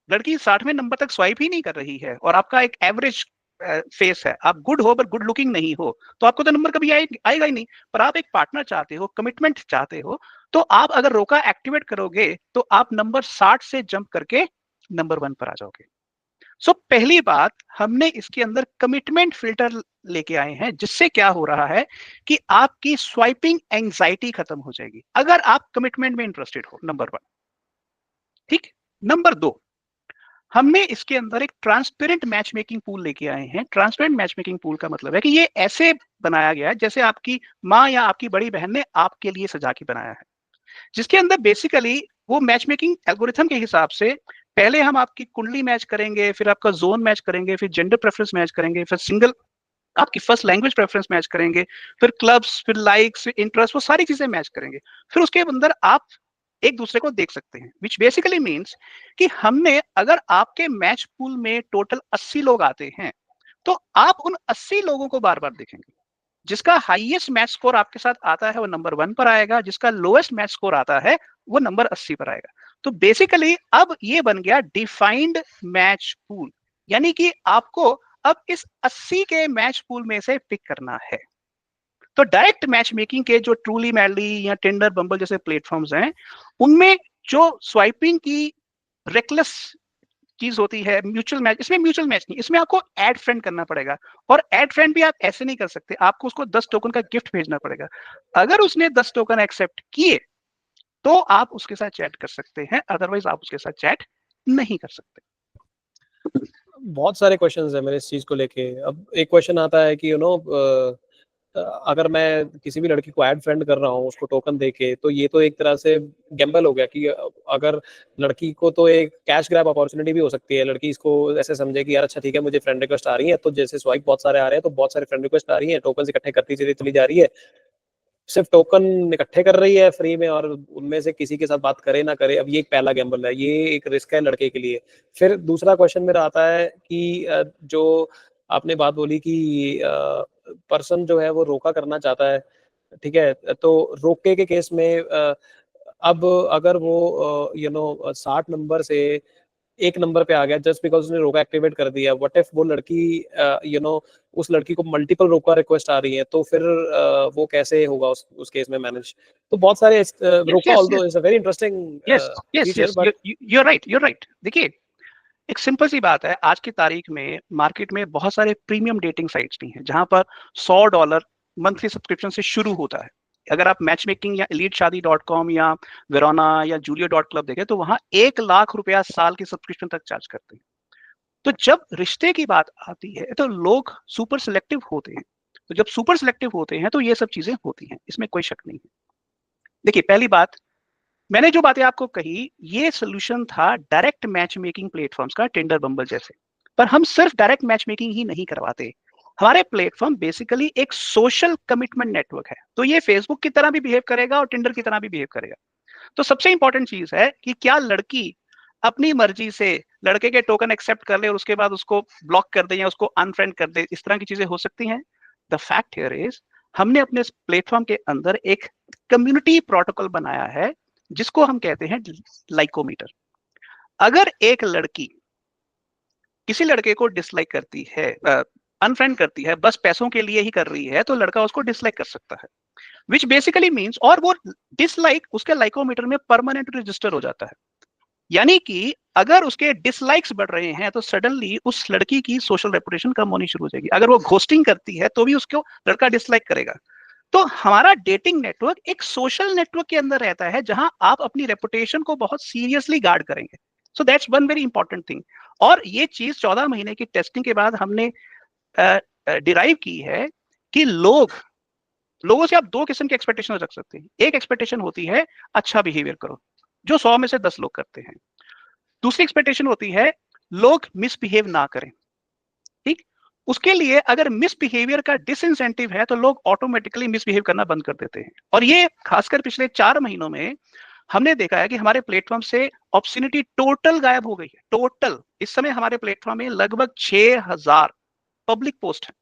लड़की 60वें नंबर तक स्वाइप ही नहीं कर रही है और आपका एक एवरेज फेस है, आप गुड हो पर गुड लुकिंग नहीं हो, तो आपको तो नंबर कभी आएगा ही नहीं। पर आप एक पार्टनर चाहते हो, कमिटमेंट चाहते हो, तो आप अगर रोका एक्टिवेट करोगे तो आप नंबर 60 से जंप करके नंबर 1 पर आ जाओगे। सो पहली बात, हमने इसके अंदर कमिटमेंट फिल्टर लेके आए हैं, जिससे क्या हो रहा है कि आपकी स्वाइपिंग एंजाइटी खत्म हो जाएगी अगर आप कमिटमेंट में इंटरेस्टेड हो, नंबर 1। ठीक, नंबर 2, हमने इसके अंदर एक ट्रांसपेरेंट मैच मेकिंग पूल लेके आए हैं। ट्रांसपेरेंट मैच मेकिंग पूल का मतलब है कि ये ऐसे बनाया गया है जैसे आपकी माँ या आपकी बड़ी बहन ने आपके लिए सजा के बनाया है, जिसके अंदर बेसिकली वो मैच मेकिंग एल्गोरिथम के हिसाब से पहले हम आपकी कुंडली मैच करेंगे, फिर आपका जोन मैच करेंगे, फिर जेंडर प्रेफरेंस मैच करेंगे, फिर सिंगल आपकी फर्स्ट लैंग्वेज प्रेफरेंस मैच करेंगे, फिर क्लब्स, फिर लाइक्स, फिर इंटरेस्ट, वो सारी चीजें मैच करेंगे। फिर उसके अंदर आप एक दूसरे को देख सकते हैं, विच बेसिकली मीन्स कि हमने, अगर आपके मैच पूल में टोटल 80 लोग आते हैं तो आप उन 80 लोगों को बार बार देखेंगे। जिसका हाईएस्ट मैच स्कोर आपके साथ आता है वो नंबर 1 पर आएगा, जिसका लोएस्ट मैच स्कोर आता है वो नंबर 80 पर आएगा। तो बेसिकली अब ये बन गया डिफाइंड मैच पूल, यानी कि आपको अब इस 80 के मैच पूल में से पिक करना है। तो डायरेक्ट मैच मेकिंग के जो ट्रूली मैडली या टिंडर बम्बल जैसे प्लेटफॉर्म्स हैं, उनमें जो स्वाइपिंग की रेकलेस चीज होती है म्यूचुअल मैच, इसमें म्यूचुअल मैच नहीं, इसमें आपको ऐड फ्रेंड करना पड़ेगा, और ऐड फ्रेंड भी आप ऐसे नहीं कर सकते, आपको उसको 10 टोकन का गिफ्ट भेजना पड़ेगा। अगर उसने 10 टोकन एक्सेप्ट किए तो आप उसके साथ चैट कर सकते हैं, अदरवाइज आप उसके साथ चैट नहीं कर सकते। बहुत सारे क्वेश्चंस हैं मेरे इस चीज को लेके। अब एक क्वेश्चन आता है कि अगर मैं किसी भी लड़की को ऐड फ्रेंड कर रहा हूँ उसको टोकन देके, तो ये तो एक तरह से गैम्बल हो गया कि अगर लड़की को तो एक कैश ग्रैब अपॉर्चुनिटी भी हो सकती है। लड़की इसको ऐसे समझे कि यार अच्छा ठीक है, मुझे फ्रेंड रिक्वेस्ट आ रही है, तो जैसे स्वाइप बहुत सारे आ रहे हैं तो बहुत सारे फ्रेंड रिक्वेस्ट आ रही है, टोकन इकट्ठे करती चली जा रही है, सिर्फ टोकन इकट्ठे कर रही है फ्री में, और उनमें से किसी के साथ बात करे ना करे, अब ये एक पहला गैम्बल है, ये एक रिस्क है लड़के के लिए। फिर दूसरा क्वेश्चन मेरा आता है कि जो आपने बात बोली कि पर्सन जो है वो रोका करना चाहता है, ठीक है, तो रोके के केस में अब अगर वो 60 नंबर से एक नंबर पे आ गया जस्ट बिकॉज उसने रोका एक्टिवेट कर दिया, व्हाट इफ वो लड़की उस लड़की को मल्टीपल रोका रिक्वेस्ट आ रही है, तो फिर वो कैसे होगा उस केस में मैनेज? तो बहुत सारे रोका, although is a very interesting feature, but you right. देखिए, एक सिंपल सी बात है, आज की तारीख में मार्केट में बहुत सारे प्रीमियम डेटिंग साइट्स भी हैं जहां पर $100 मंथली सब्सक्रिप्शन से शुरू होता है। अगर आप मैच मेकिंग या eliteshadi.com या वेरोना या julia.club देखें तो वहां 1 लाख रुपया साल की सब्सक्रिप्शन तक चार्ज करते हैं। तो जब रिश्ते की बात आती है तो लोग सुपर सिलेक्टिव होते हैं। तो जब सुपर सिलेक्टिव होते हैं तो ये सब चीजें होती हैं, इसमें कोई शक नहीं है। देखिए, पहली बात, मैंने जो बातें आपको कही, ये सोल्यूशन था डायरेक्ट मैच मेकिंग प्लेटफॉर्म्स का, टिंडर बम्बल जैसे। पर हम सिर्फ डायरेक्ट मैच मेकिंग ही नहीं करवाते, हमारे प्लेटफॉर्म बेसिकली एक सोशल कमिटमेंट नेटवर्क है। तो ये फेसबुक की तरह भी बिहेव करेगा और टिंडर की तरह भी बिहेव करेगा। तो सबसे इंपॉर्टेंट चीज है कि क्या लड़की अपनी मर्जी से लड़के के टोकन एक्सेप्ट कर ले और उसके बाद उसको ब्लॉक कर दे या उसको अनफ्रेंड कर दे? इस तरह की चीजें हो सकती हैं। द फैक्ट हियर इज, हमने अपने प्लेटफॉर्म के अंदर एक कम्युनिटी प्रोटोकॉल बनाया है जिसको हम कहते हैं लाइकोमीटर। अगर एक लड़की किसी लड़के को डिसलाइक करती है, अनफ्रेंड करती है, बस पैसों के लिए ही कर रही है, तो लड़का उसको डिसलाइक कर सकता है, विच बेसिकली मीन्स, और वो डिसलाइक उसके लाइकोमीटर में परमानेंट रजिस्टर हो जाता है। यानी कि अगर उसके डिसलाइक्स बढ़ रहे हैं तो सडनली उस लड़की की सोशल रेपुटेशन कम होनी शुरू हो जाएगी। अगर वो घोस्टिंग करती है तो भी उसको लड़का डिसलाइक करेगा। तो हमारा डेटिंग नेटवर्क एक सोशल नेटवर्क के अंदर रहता है जहां आप अपनी रेपुटेशन को बहुत सीरियसली गार्ड करेंगे। So that's one very important thing. और ये चीज 14 महीने की टेस्टिंग के बाद हमने डिराइव की है कि लोगों से आप दो किस्म की एक्सपेक्टेशन रख सकते हैं। एक एक्सपेक्टेशन होती है अच्छा बिहेवियर करो, जो 100 में से 10 लोग करते हैं। दूसरी एक्सपेक्टेशन होती है लोग मिसबिहेव ना करें। ठीक, उसके लिए अगर मिसबिहेवियर का डिसइंसेंटिव है तो लोग ऑटोमेटिकली मिसबिहेव करना बंद कर देते हैं। और ये खासकर पिछले 4 महीनों में हमने देखा है कि हमारे प्लेटफॉर्म से ऑब्ससिनिटी टोटल गायब हो गई है। टोटल इस समय हमारे प्लेटफॉर्म में लगभग 6000 पब्लिक पोस्ट है।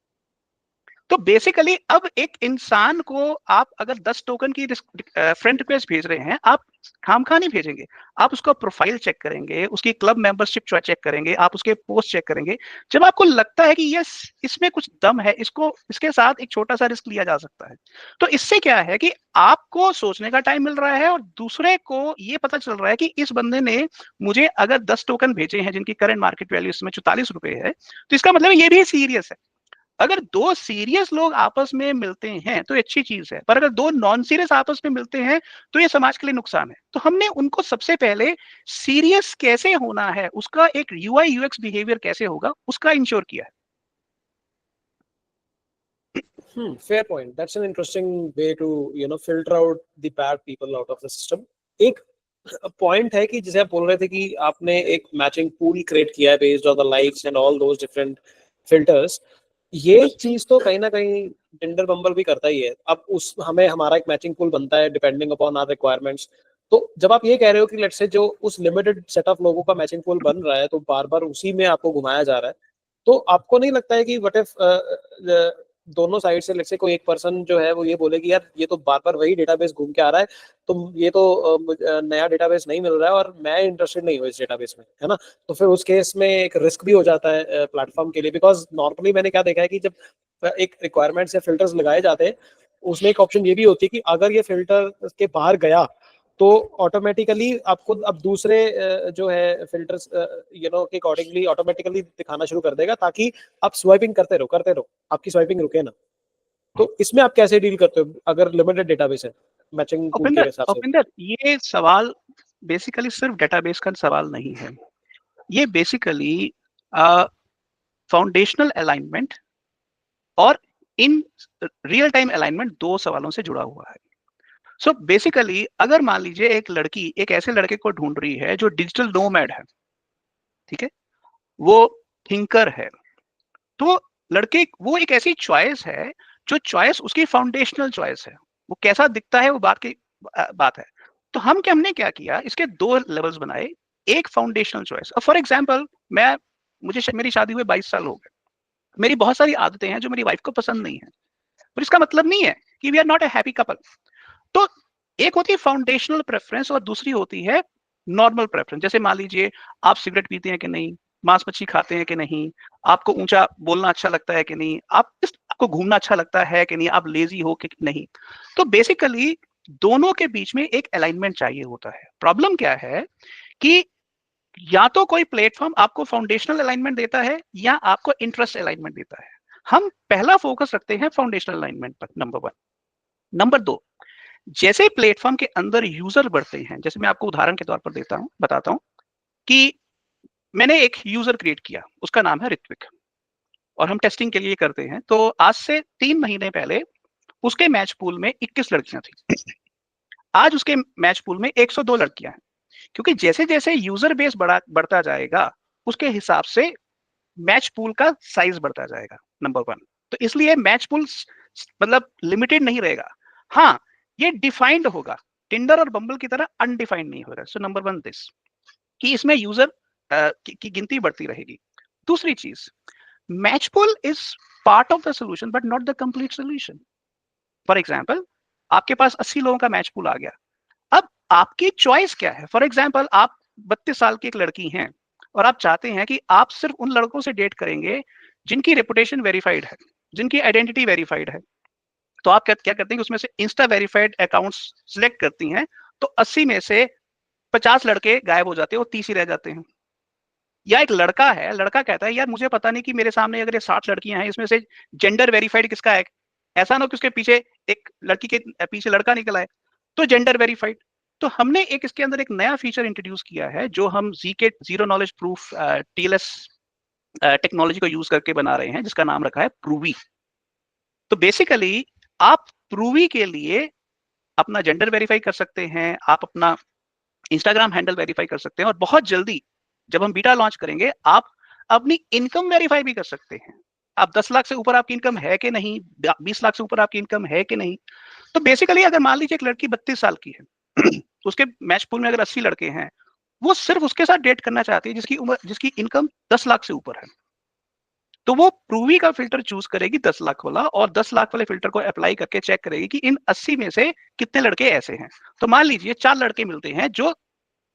तो बेसिकली अब एक इंसान को आप अगर 10 टोकन की फ्रेंड रिक्वेस्ट भेज रहे हैं, आप खामखा नहीं भेजेंगे, आप उसका प्रोफाइल चेक करेंगे, उसकी क्लब मेंबरशिप चेक करेंगे, आप उसके पोस्ट चेक करेंगे। जब आपको लगता है कि यस इसमें कुछ दम है, इसके साथ एक छोटा सा रिस्क लिया जा सकता है, तो इससे क्या है कि आपको सोचने का टाइम मिल रहा है और दूसरे को ये पता चल रहा है कि इस बंदे ने मुझे अगर 10 टोकन भेजे हैं जिनकी करंट मार्केट वैल्यू इसमें 44 रुपए है, तो इसका मतलब ये भी सीरियस है। अगर दो सीरियस लोग आपस में मिलते हैं तो अच्छी चीज है, पर अगर दो नॉन सीरियस आपस में मिलते हैं तो ये समाज के लिए नुकसान है। तो हमने उनको सबसे पहले सीरियस कैसे होना है, उसका एक यूआई यूएक्स बिहेवियर कैसे होगा, उसका इंश्योर किया है। fair point. That's an interesting way to filter out the bad people out of the system. एक पॉइंट है कि जैसे आप बोल रहे थे कि आपने एक मैचिंग पूल क्रिएट किया है based on the likes and all those different filters. ये चीज तो कहीं ना कहीं टिंडर बम्बल भी करता ही है। अब उस हमें हमारा एक मैचिंग पूल बनता है डिपेंडिंग अपॉन आवर रिक्वायरमेंट्स। तो जब आप ये कह रहे हो कि लेट्स से जो उस लिमिटेड सेट ऑफ लोगों का मैचिंग पूल बन रहा है तो बार बार उसी में आपको घुमाया जा रहा है, तो आपको नहीं लगता है कि व्हाट इफ दोनों साइड से लेट्स से कोई एक पर्सन जो है वो ये बोले कि यार ये तो बार बार वही डेटाबेस घूम के आ रहा है, तो ये तो नया डेटाबेस नहीं मिल रहा है और मैं इंटरेस्टेड नहीं हूँ इस डेटाबेस में, है ना? तो फिर उस केस में एक रिस्क भी हो जाता है प्लेटफॉर्म के लिए, बिकॉज नॉर्मली मैंने क्या देखा है कि जब एक रिक्वायरमेंट्स या फिल्टर्स लगाए जाते हैं उसमें एक ऑप्शन ये भी होती है कि अगर ये फिल्टर के बाहर गया तो ऑटोमेटिकली आपको अब दूसरे जो है फिल्टर्स के अकॉर्डिंगली ऑटोमेटिकली दिखाना शुरू कर देगा, ताकि आप स्वाइपिंग करते रहो, आपकी स्वाइपिंग रुके ना। तो इसमें आप कैसे डील करते हो अगर लिमिटेड डेटाबेस है मैचिंग पूल के हिसाब से? उपिंदर, ये सवाल बेसिकली सिर्फ डेटाबेस का सवाल नहीं है, ये बेसिकली फाउंडेशनल अलाइनमेंट और इन रियल टाइम अलाइनमेंट, दो सवालों से जुड़ा हुआ है। सो बेसिकली अगर मान लीजिए एक लड़की एक ऐसे लड़के को ढूंढ रही है जो डिजिटल नोमैड है, ठीक है, वो थिंकर है, तो लड़के वो एक ऐसी चॉइस है जो चॉइस उसकी फाउंडेशनल चॉइस है। वो कैसा दिखता है वो बात है। तो हमने क्या किया, इसके 2 लेवल्स बनाए। एक फाउंडेशनल चॉइस, फॉर एग्जांपल मेरी शादी हुए 22 साल हो गए, मेरी बहुत सारी आदतें हैं जो मेरी वाइफ को पसंद नहीं है, पर इसका मतलब नहीं है कि we are not a happy couple. तो एक होती है फाउंडेशनल प्रेफरेंस और दूसरी होती है नॉर्मल प्रेफरेंस। जैसे मान लीजिए आप सिगरेट पीते हैं कि नहीं, मांस मच्छी खाते हैं कि नहीं, आपको ऊंचा बोलना अच्छा लगता है कि नहीं, आपको घूमना अच्छा लगता है कि नहीं, आप लेजी हो कि नहीं। तो बेसिकली दोनों के बीच में एक अलाइनमेंट चाहिए होता है। प्रॉब्लम क्या है कि या तो कोई प्लेटफॉर्म आपको फाउंडेशनल अलाइनमेंट देता है या आपको इंटरेस्ट अलाइनमेंट देता है। हम पहला फोकस रखते हैं फाउंडेशनल अलाइनमेंट पर, नंबर 1। नंबर 2, जैसे प्लेटफॉर्म के अंदर यूजर बढ़ते हैं, जैसे मैं आपको उदाहरण के तौर पर बताता हूं कि मैंने एक यूजर क्रिएट किया, उसका नाम है ऋत्विक, और हम टेस्टिंग के लिए करते हैं। तो आज से 3 महीने पहले उसके मैच पूल में 21 लड़कियां थी, आज उसके मैच पूल में 102 लड़कियां हैं। क्योंकि जैसे जैसे यूजर बेस बढ़ता जाएगा उसके हिसाब से मैच पूल का साइज बढ़ता जाएगा, नंबर 1। तो इसलिए मैच पूल मतलब लिमिटेड नहीं रहेगा, हाँ ये डिफाइंड होगा, टिंडर और बम्बल की तरह अनडिफाइंड नहीं होगा। सो नंबर 1 दिस, कि इसमें यूजर की गिनती बढ़ती रहेगी। दूसरी चीज, match pool is part of the solution but not the complete solution. For example, आपके पास 80 लोगों का मैच पूल आ गया, अब आपकी चॉइस क्या है। फॉर एग्जाम्पल, आप 32 साल की एक लड़की हैं और आप चाहते हैं कि आप सिर्फ उन लड़कों से डेट करेंगे जिनकी रेपुटेशन वेरीफाइड है, जिनकी आइडेंटिटी वेरीफाइड है। तो आप क्या करते हैं कि उसमें से इंस्टा वेरीफाइड अकाउंट्स सिलेक्ट करती हैं, तो 80 में से 50 लड़के गायब हो जाते हैं और 30 ही रह जाते हैं। या एक लड़का है, लड़का कहता है यार मुझे पता नहीं कि मेरे सामने अगर ये 60 लड़कियां हैं इसमें से जेंडर वेरीफाइड किसका है, ऐसा ना हो कि उसके पीछे एक लड़की के पीछे लड़का निकल आए, तो जेंडर वेरीफाइड। तो हमने इसके अंदर एक नया फीचर इंट्रोड्यूस किया है जो हम GK zero knowledge proof TLS technology को यूज करके बना रहे हैं, जिसका नाम रखा है प्रूवी। तो बेसिकली आप प्रूवी के लिए अपना जेंडर वेरीफाई कर सकते हैं, आप अपना इंस्टाग्राम हैंडल वेरीफाई कर सकते हैं, और बहुत जल्दी जब हम बीटा लॉन्च करेंगे आप अपनी इनकम वेरीफाई भी कर सकते हैं। आप 10 लाख से ऊपर आपकी इनकम है कि नहीं, 20 लाख से ऊपर आपकी इनकम है कि नहीं। तो बेसिकली अगर मान लीजिए एक लड़की 32 साल की है तो उसके मैच पूल में अगर 80 लड़के हैं, वो सिर्फ उसके साथ डेट करना चाहती है जिसकी इनकम 10 लाख से ऊपर है। तो वो प्रूवी का फिल्टर चूज करेगी 10 लाख वाला, और 10 लाख वाले फिल्टर को अप्लाई करके चेक करेगी कि इन 80 में से कितने लड़के ऐसे हैं। तो मान लीजिए 4 लड़के मिलते हैं जो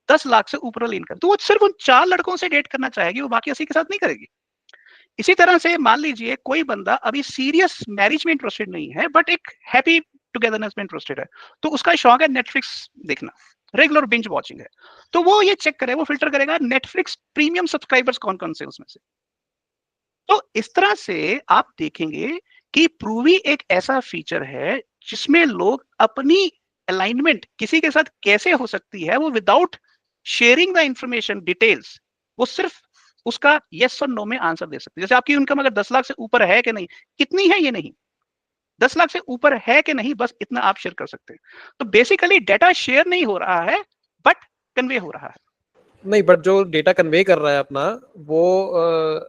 10 लाख से ऊपर वाली इनकम, तो वो सिर्फ उन 4 लड़कों से डेट करना चाहेगी, वो बाकी 80 के साथ नहीं करेगी। इसी तरह से मान लीजिए कोई बंदा अभी सीरियस मैरिज में इंटरेस्टेड नहीं है बट एक हैप्पी टुगेदरनेस में इंटरेस्टेड है, तो उसका शौक है नेटफ्लिक्स देखना, रेगुलर बिंज वॉचिंग है, तो वो ये चेक करे, वो फिल्टर करेगा नेटफ्लिक्स प्रीमियम सब्सक्राइबर्स कौन कौन से उसमें से। तो इस तरह से आप देखेंगे कि प्रूवी एक ऐसा फीचर है जिसमें लोग अपनी अलाइनमेंट किसी के साथ कैसे हो सकती है, वो without sharing the information details, वो सिर्फ उसका यस और नो में आंसर दे सकते हैं। जैसे आपकी इनकम अगर 10 लाख से ऊपर है कि नहीं, कितनी है ये नहीं, 10 लाख से ऊपर है कि नहीं, बस इतना आप शेयर कर सकते हैं। तो बेसिकली डेटा शेयर नहीं हो रहा है बट कन्वे हो रहा है। नहीं, बट जो डेटा कन्वे कर रहा है अपना, वो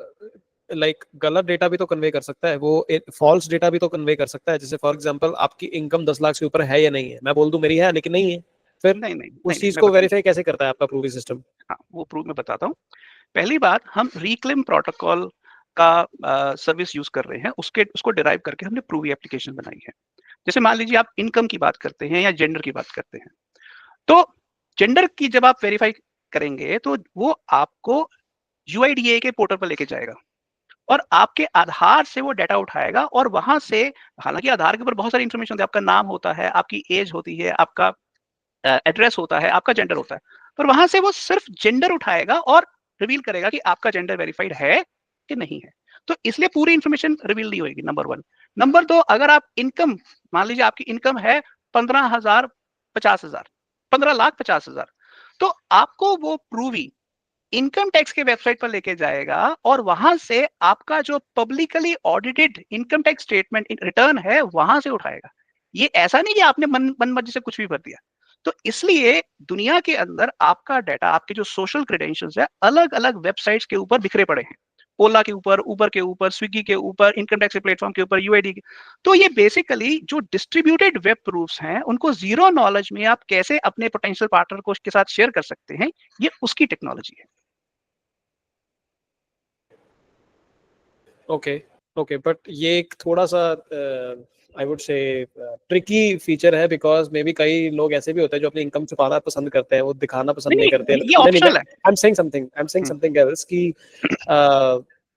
लाइक गलत डेटा भी तो कन्वे कर सकता है, वो फॉल्स डेटा भी तो कन्वे कर सकता है। जैसे फॉर एग्जांपल आपकी इनकम 10 लाख से ऊपर है या नहीं है, मैं बोल दूं मेरी है लेकिन नहीं है, फिर नहीं, उस चीज को वेरीफाई कैसे करता है आपका प्रूवी सिस्टम? हाँ, वो प्रूव में बताता हूँ। पहली बात, हम रिक्लेम प्रोटोकॉल का सर्विस यूज कर रहे हैं, उसको डिराइव करके हमने प्रूवी एप्लीकेशन बनाई है। जैसे मान लीजिए आप इनकम की बात करते हैं या जेंडर की बात करते हैं, तो जेंडर की जब आप वेरीफाई करेंगे तो वो आपको यूआईडीए के पोर्टल पर लेके जाएगा और आपके आधार से वो डाटा उठाएगा, और वहां से, हालांकि आधार के ऊपर बहुत सारी इन्फॉर्मेशन होती है, आपका नाम होता है, आपकी एज होती है, आपका एड्रेस होता है, आपका जेंडर होता है, पर वहां से वो सिर्फ जेंडर उठाएगा और रिवील करेगा कि आपका जेंडर वेरीफाइड है कि नहीं है। तो इसलिए पूरी इंफॉर्मेशन रिवील नहीं होगी, नंबर 1। नंबर 2, अगर आप इनकम, मान लीजिए आपकी इनकम है 15,000 50,000, 15,50,000, तो आपको वो प्रूवी इनकम टैक्स के वेबसाइट पर लेके जाएगा और वहां से आपका जो publicly audited income tax statement return है वहां से उठाएगा। ये ऐसा नहीं कि आपने मन मर्जी से कुछ भी भर दिया। तो इसलिए दुनिया के अंदर आपका डाटा, आपके जो सोशल क्रेडेंशियल्स है, अलग अलग वेबसाइट्स के ऊपर बिखरे पड़े हैं। ओला के ऊपर, उबर के ऊपर, स्विगी के ऊपर, इनकम टैक्स प्लेटफॉर्म के ऊपर, यूआईडी के। तो ये बेसिकली जो डिस्ट्रीब्यूटेड वेब प्रूफ्स हैं, उनको जीरो नॉलेज में आप कैसे अपने पोटेंशियल पार्टनर को उसके साथ शेयर कर सकते हैं, ये उसकी टेक्नोलॉजी है। ओके, ओके, बट ये एक थोड़ा-सा I would say tricky feature है, बिकॉज़ मे बी कई लोग ऐसे भी होते हैं जो अपनी इनकम छुपाना पसंद करते हैं, वो दिखाना पसंद नहीं करते हैं। ये ऑप्शनल है। I am saying something else कि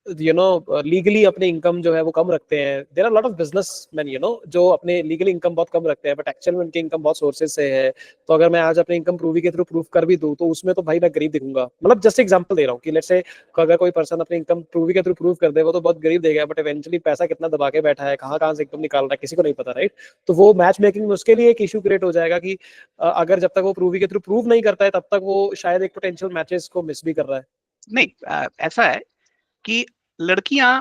लीगली अपनी इनकम जो है वो कम रखते हैं। There are lot of businessman जो अपने लीगली इनकम बहुत कम रखते हैं, बट एक्चुअल में उनकी इनकम बहुत सोर्सेज से है। तो अगर मैं आज अपनी इनकम प्रूवी के थ्रू प्रूफ कर भी दूं, तो उसमें तो भाई मैं गरीब दिखूंगा। मतलब जस्ट एग्जांपल दे रहा हूँ कि लेट्स से अगर कोई पर्सन अपनी इनकम प्रूवी के थ्रू प्रूफ कर दे, वो तो बहुत गरीब देगा, बट इवेंचुअली पैसा कितना दबा के बैठा है, कहाँ कहाँ से इनकम निकाल रहा है, किसी को नहीं पता, राइट? तो वो मैच मेकिंग में उसके लिए एक इशू क्रिएट हो जाएगा कि अगर जब तक वो प्रूवी के थ्रू प्रूव नहीं करता है, तब तक वो शायद एक पोटेंशियल मैचेस को मिस भी कर रहा है। नहीं, ऐसा है कि लड़कियां